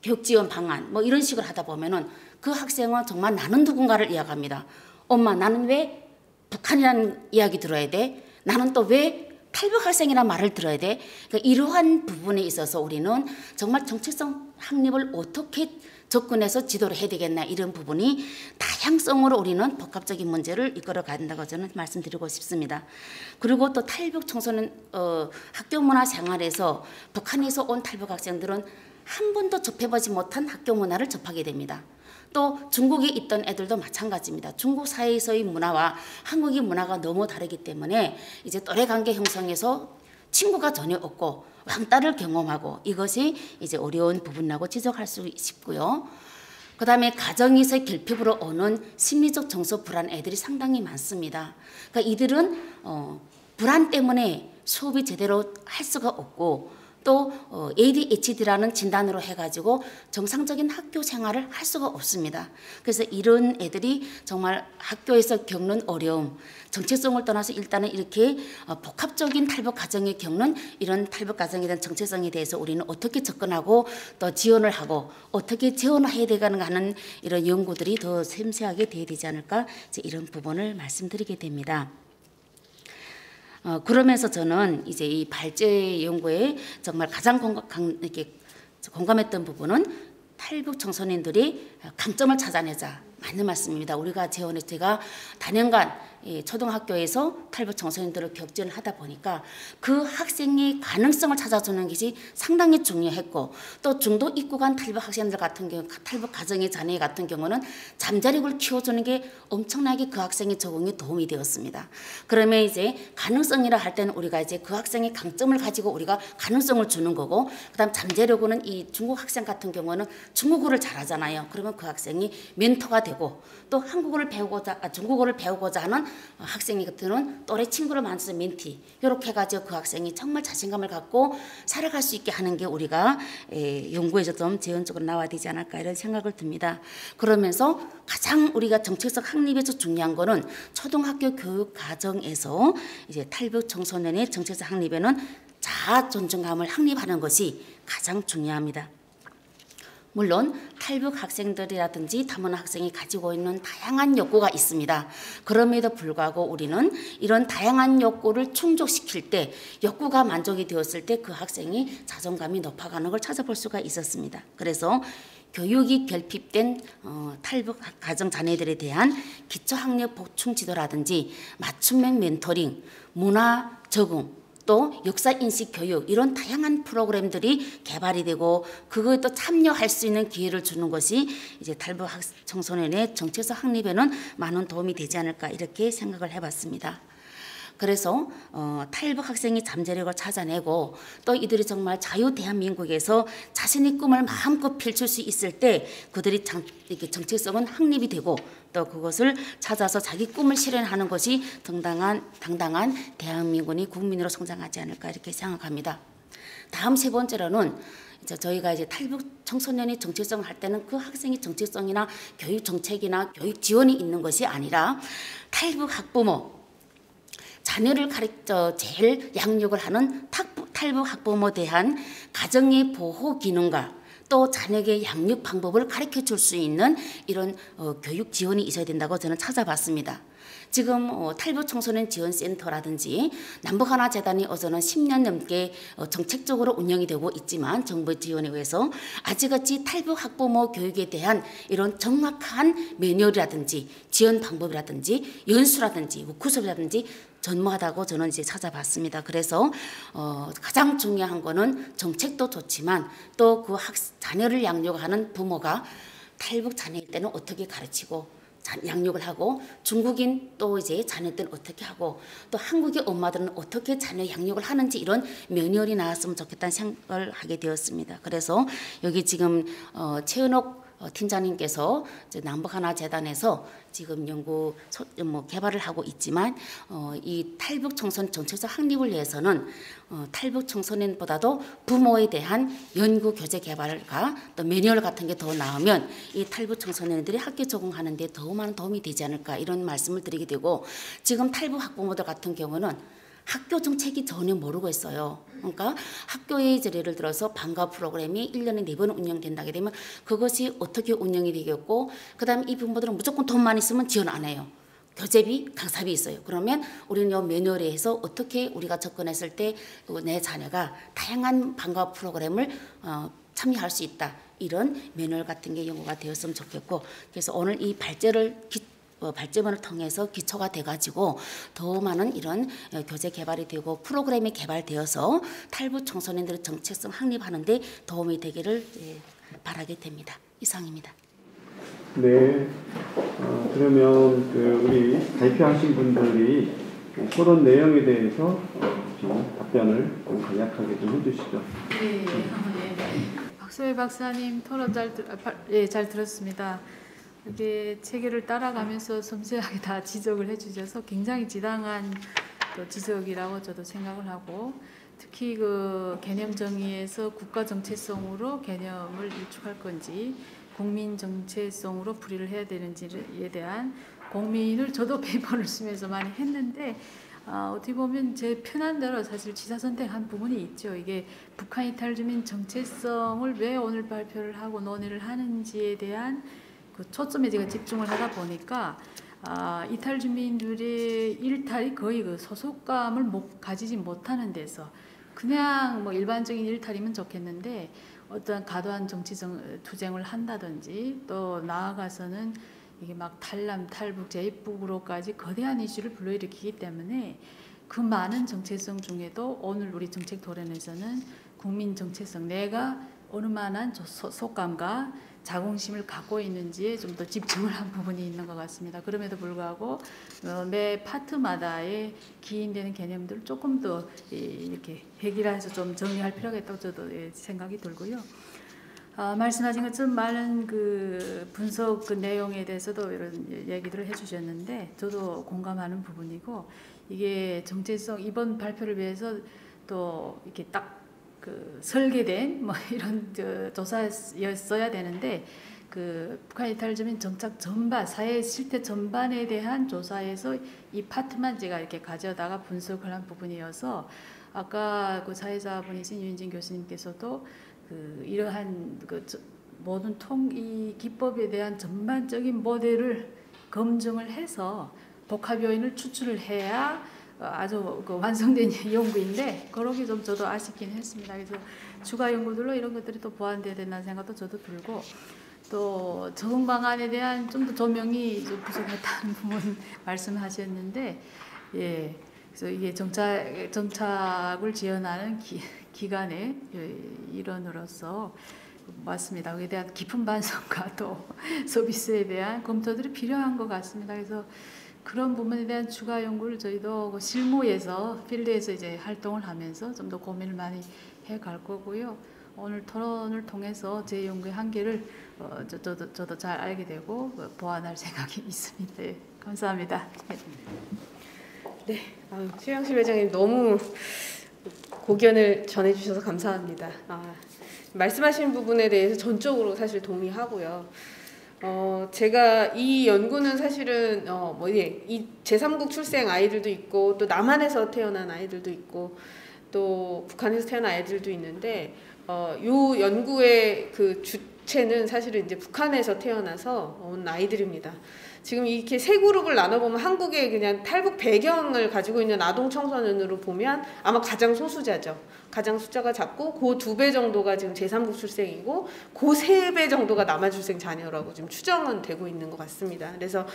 교육 지원 방안 이런 식으로 하다 보면은 그 학생은 정말 나는 누군가를 이야기합니다. 엄마 나는 왜 북한이라는 이야기 들어야 돼? 나는 또 왜 탈북 학생이라는 말을 들어야 돼? 그러니까 이러한 부분에 있어서 우리는 정말 정체성 확립을 어떻게 접근해서 지도를 해야 되겠나 이런 부분이 다양성으로 우리는 복합적인 문제를 이끌어 간다고 저는 말씀드리고 싶습니다. 그리고 또 탈북 청소년 학교 문화 생활에서 북한에서 온 탈북 학생들은 한 번도 접해보지 못한 학교 문화를 접하게 됩니다. 또 중국에 있던 애들도 마찬가지입니다. 중국 사회에서의 문화와 한국의 문화가 너무 다르기 때문에 이제 또래 관계 형성에서 친구가 전혀 없고 왕따를 경험하고 이것이 이제 어려운 부분이라고 지적할 수 있고요. 그다음에 가정에서 결핍으로 오는 심리적 정서 불안 애들이 상당히 많습니다. 그러니까 이들은 불안 때문에 수업이 제대로 할 수가 없고 또 ADHD라는 진단으로 해가지고 정상적인 학교 생활을 할 수가 없습니다. 그래서 이런 애들이 정말 학교에서 겪는 어려움, 정체성을 떠나서 일단은 이렇게 복합적인 탈북 가정에 겪는 이런 탈북 가정에 대한 정체성에 대해서 우리는 어떻게 접근하고 또 지원을 하고 어떻게 재원해야 되는가 하는 이런 연구들이 더 섬세하게 돼야 되지 않을까 이런 부분을 말씀드리게 됩니다. 그러면서 저는 이제 이 발제 연구에 정말 가장 공감했던 부분은 탈북 청소년들이 강점을 찾아내자. 맞는 말씀입니다. 우리가 제가 단연간 초등학교에서 탈북 청소년들을 격전을 하다 보니까 그 학생의 가능성을 찾아주는 것이 상당히 중요했고 또 중도 입국한 탈북 학생들 같은 경우 탈북 가정의 자녀 같은 경우는 잠자력을 키워주는 게 엄청나게 그 학생의 적응에 도움이 되었습니다. 그러면 이제 가능성이라 할 때는 우리가 이제 그 학생의 강점을 가지고 우리가 가능성을 주는 거고 그다음 잠재력은 이 중국 학생 같은 경우는 중국어를 잘하잖아요. 그러면 그 학생이 멘토가 되고 또 중국어를 배우고자 하는 학생이 같은 또래 친구를 만나서 멘티 이렇게 해가지고 그 학생이 정말 자신감을 갖고 살아갈 수 있게 하는 게 우리가 연구에서 좀 재현적으로 나와야 되지 않을까 이런 생각을 듭니다. 그러면서 가장 우리가 정책적 확립에서 중요한 거는 초등학교 교육 과정에서 이제 탈북 청소년의 정책적 확립에는 자아 존중감을 확립하는 것이 가장 중요합니다. 물론 탈북 학생들이라든지 다문화 학생이 가지고 있는 다양한 욕구가 있습니다. 그럼에도 불구하고 우리는 이런 다양한 욕구를 충족시킬 때 욕구가 만족이 되었을 때 그 학생이 자존감이 높아가는 걸 찾아볼 수가 있었습니다. 그래서 교육이 결핍된 탈북 가정 자녀들에 대한 기초학력 보충 지도라든지 맞춤형 멘토링, 문화 적응, 또 역사인식 교육 이런 다양한 프로그램들이 개발이 되고 그거에 또 참여할 수 있는 기회를 주는 것이 이제 탈북 청소년의 정체성 확립에는 많은 도움이 되지 않을까 이렇게 생각을 해봤습니다. 그래서 탈북 학생이 잠재력을 찾아내고 또 이들이 정말 자유 대한민국에서 자신의 꿈을 마음껏 펼칠 수 있을 때 그들이 이렇게 정체성은 확립이 되고 또 그것을 찾아서 자기 꿈을 실현하는 것이 당당한 대한민국이 국민으로 성장하지 않을까 이렇게 생각합니다. 다음 세 번째로는 저희가 이제 탈북 청소년이 정체성을 할 때는 그 학생의 정체성이나 교육 정책이나 교육 지원이 있는 것이 아니라 탈북 학부모 자녀를 제일 양육을 하는 탈북 학부모에 대한 가정의 보호 기능과 또 자녀의 양육 방법을 가르쳐 줄 수 있는 이런 교육 지원이 있어야 된다고 저는 찾아봤습니다. 지금 탈북 청소년 지원센터라든지 남북하나재단이 어제는 10년 넘게 정책적으로 운영이 되고 있지만 정부 지원에 의해서 아직까지 탈북 학부모 교육에 대한 이런 정확한 매뉴얼이라든지 지원 방법이라든지 연수라든지 워크숍이라든지 전무하다고 저는 이제 찾아봤습니다. 그래서 가장 중요한 거는 정책도 좋지만 또 그 자녀를 양육하는 부모가 탈북 자녀일 때는 어떻게 가르치고 양육을 하고 중국인 또 이제 자녀들은 어떻게 하고 또 한국의 엄마들은 어떻게 자녀 양육을 하는지 이런 매뉴얼이 나왔으면 좋겠다는 생각을 하게 되었습니다. 그래서 여기 지금 최은옥 팀장님께서 남북하나재단에서 지금 연구 개발을 하고 있지만 이 탈북 청소년 정체적 확립을 위해서는 탈북 청소년보다도 부모에 대한 연구 교재 개발과 또 매뉴얼 같은 게 더 나오면 이 탈북 청소년들이 학교 적응하는 데 더 많은 도움이 되지 않을까 이런 말씀을 드리게 되고 지금 탈북 학부모들 같은 경우는 학교 정책이 전혀 모르고 있어요. 그러니까 학교에 예를 들어서 방과 프로그램이 1년에 4번 운영된다게 되면 그것이 어떻게 운영이 되겠고 그다음에 이 부모들은 무조건 돈만 있으면 지원 안 해요. 교재비, 강사비 있어요. 그러면 우리는 이 매뉴얼에 해서 어떻게 우리가 접근했을 때 내 자녀가 다양한 방과 프로그램을 참여할 수 있다. 이런 매뉴얼 같은 게 연구가 되었으면 좋겠고 그래서 오늘 이 발제문을 통해서 기초가 돼가지고 더 많은 이런 교재 개발이 되고 프로그램이 개발되어서 탈북 청소년들의 정체성 확립하는 데 도움이 되기를 바라게 됩니다. 이상입니다. 네. 그러면 우리 발표하신 분들이 토론 내용에 대해서 좀 답변을 좀 간략하게 좀 해주시죠. 네. 박소혜 박사님 토론 잘 들었습니다. 이렇게 체계를 따라가면서 섬세하게 다 지적을 해주셔서 굉장히 지당한 또 지적이라고 저도 생각을 하고 특히 그 개념 정의에서 국가 정체성으로 개념을 일축할 건지 국민 정체성으로 풀이를 해야 되는지에 대한 고민을 저도 페이퍼를 쓰면서 많이 했는데 어떻게 보면 제 편한 대로 사실 지사 선택한 부분이 있죠. 이게 북한 이탈 주민 정체성을 왜 오늘 발표를 하고 논의를 하는지에 대한 그 초점에 제가 집중을 하다 보니까 이탈 주민들의 일탈이 거의 그 소속감을 가지지 못하는 데서 그냥 뭐 일반적인 일탈이면 좋겠는데 어떤 과도한 정치 투쟁을 한다든지 또 나아가서는 이게 막 탈남, 탈북, 재입북으로까지 거대한 이슈를 불러일으키기 때문에 그 많은 정체성 중에도 오늘 우리 정책 토론에서는 국민 정체성, 내가 어느 만한 소속감과 자긍심을 갖고 있는지에 좀 더 집중을 한 부분이 있는 것 같습니다. 그럼에도 불구하고 매 파트마다의 기인되는 개념들을 조금 더 이렇게 해결해서 좀 정리할 필요가 있다고 저도 생각이 들고요. 말씀하신 것처럼 많은 그 분석 그 내용에 대해서도 이런 얘기들을 해주셨는데 저도 공감하는 부분이고 이게 정체성 이번 발표를 위해서 또 이렇게 딱 그 설계된 뭐 이런 조사였어야 되는데 그 북한 이탈 주민 정착 전반 사회 실태 전반에 대한 조사에서 이 파트만 제가 이렇게 가져다가 분석을 한 부분이어서 아까 그 사회자분이신 유인진 교수님께서도 그 이러한 그 모든 이 기법에 대한 전반적인 모델을 검증을 해서 복합 요인을 추출을 해야 아주 그 완성된 연구인데 그러기 좀 저도 아쉽긴 했습니다. 그래서 추가 연구들로 이런 것들이 또 보완돼야 된다는 생각도 저도 들고 또 적응 방안에 대한 좀 더 조명이 좀 부족했다는 부분 말씀하셨는데 예. 그래서 이게 정착을 지원하는 기관의 일원으로서 맞습니다. 그에 대한 깊은 반성과 또 서비스에 대한 검토들이 필요한 것 같습니다. 그래서 그런 부분에 대한 추가 연구를 저희도 실무에서 필드에서 이제 활동을 하면서 좀 더 고민을 많이 해갈 거고요. 오늘 토론을 통해서 제 연구의 한계를 저도 잘 알게 되고 보완할 생각이 있습니다. 네, 감사합니다. 네, 최영실 회장님 너무 고견을 전해주셔서 감사합니다. 말씀하신 부분에 대해서 전적으로 사실 동의하고요. 제가 이 연구는 사실은 이 제3국 출생 아이들도 있고 또 남한에서 태어난 아이들도 있고 또 북한에서 태어난 아이들도 있는데 요 연구의 그 주체는 사실은 이제 북한에서 태어나서 온 아이들입니다. 지금 이렇게 세 그룹을 나눠보면 한국의 그냥 탈북 배경을 가지고 있는 아동 청소년으로 보면 아마 가장 소수자죠. 가장 숫자가 작고 그 2배 정도가 지금 제3국 출생이고 그 3배 정도가 남한 출생 자녀라고 지금 추정은 되고 있는 것 같습니다. 그래서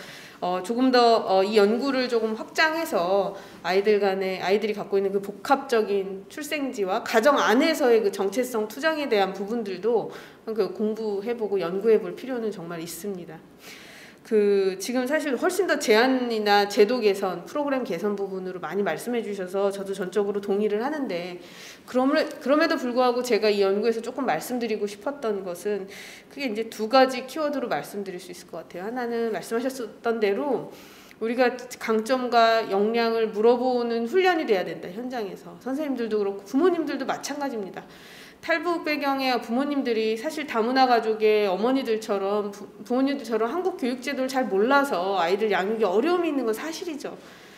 조금 더 이 연구를 조금 확장해서 아이들이 갖고 있는 그 복합적인 출생지와 가정 안에서의 그 정체성 투정에 대한 부분들도 그 공부해보고 연구해볼 필요는 정말 있습니다. 지금 사실 훨씬 더 제안이나 제도 개선, 프로그램 개선 부분으로 많이 말씀해 주셔서 저도 전적으로 동의를 하는데 그럼에도 불구하고 제가 이 연구에서 조금 말씀드리고 싶었던 것은 그게 이제 2가지 키워드로 말씀드릴 수 있을 것 같아요. 하나는 말씀하셨던 대로 우리가 강점과 역량을 물어보는 훈련이 돼야 된다. 현장에서. 선생님들도 그렇고 부모님들도 마찬가지입니다. 탈북 배경의 부모님들이 사실 다문화 가족의 어머니들처럼 부모님들처럼 한국 교육제도를 잘 몰라서 아이들 양육에 어려움이 있는 건 사실이죠.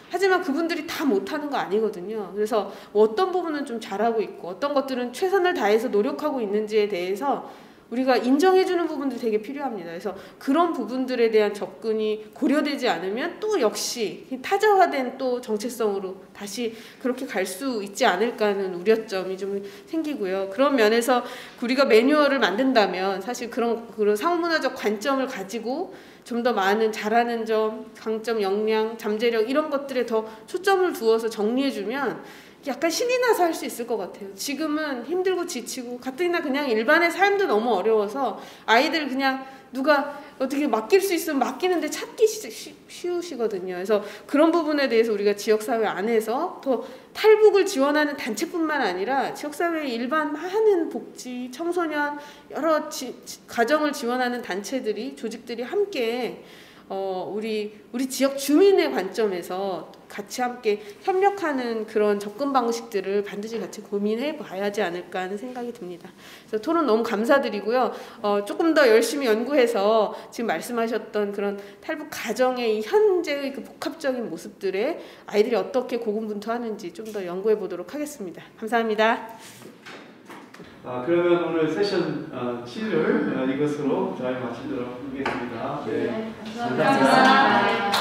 하지만 그분들이 다 못하는 거 아니거든요. 그래서 어떤 부분은 좀 잘하고 있고 어떤 것들은 최선을 다해서 노력하고 있는지에 대해서 우리가 인정해주는 부분들이 되게 필요합니다. 그래서 그런 부분들에 대한 접근이 고려되지 않으면 또 역시 타자화된 또 정체성으로 다시 그렇게 갈 수 있지 않을까 하는 우려점이 좀 생기고요. 그런 면에서 우리가 매뉴얼을 만든다면 사실 그런 상호문화적 관점을 가지고 좀 더 많은 잘하는 점, 강점, 역량, 잠재력 이런 것들에 더 초점을 두어서 정리해주면 약간 신이 나서 할 수 있을 것 같아요. 지금은 힘들고 지치고 가뜩이나 그냥 일반의 삶도 너무 어려워서 아이들 그냥 누가 어떻게 맡길 수 있으면 맡기는데 찾기 쉬우시거든요. 그래서 그런 부분에 대해서 우리가 지역사회 안에서 더 탈북을 지원하는 단체뿐만 아니라 지역사회의 일반 많은 복지, 청소년, 여러 가정을 지원하는 단체들이, 조직들이 함께 우리 지역 주민의 관점에서 같이 함께 협력하는 그런 접근 방식들을 반드시 같이 고민해 봐야 하지 않을까 하는 생각이 듭니다. 그래서 토론 너무 감사드리고요. 조금 더 열심히 연구해서 지금 말씀하셨던 그런 탈북 가정의 이 현재의 그 복합적인 모습들에 아이들이 어떻게 고군분투하는지 좀 더 연구해 보도록 하겠습니다. 감사합니다. 그러면 오늘 세션 7을 이것으로 저희 마치도록 하겠습니다. 네, 감사합니다.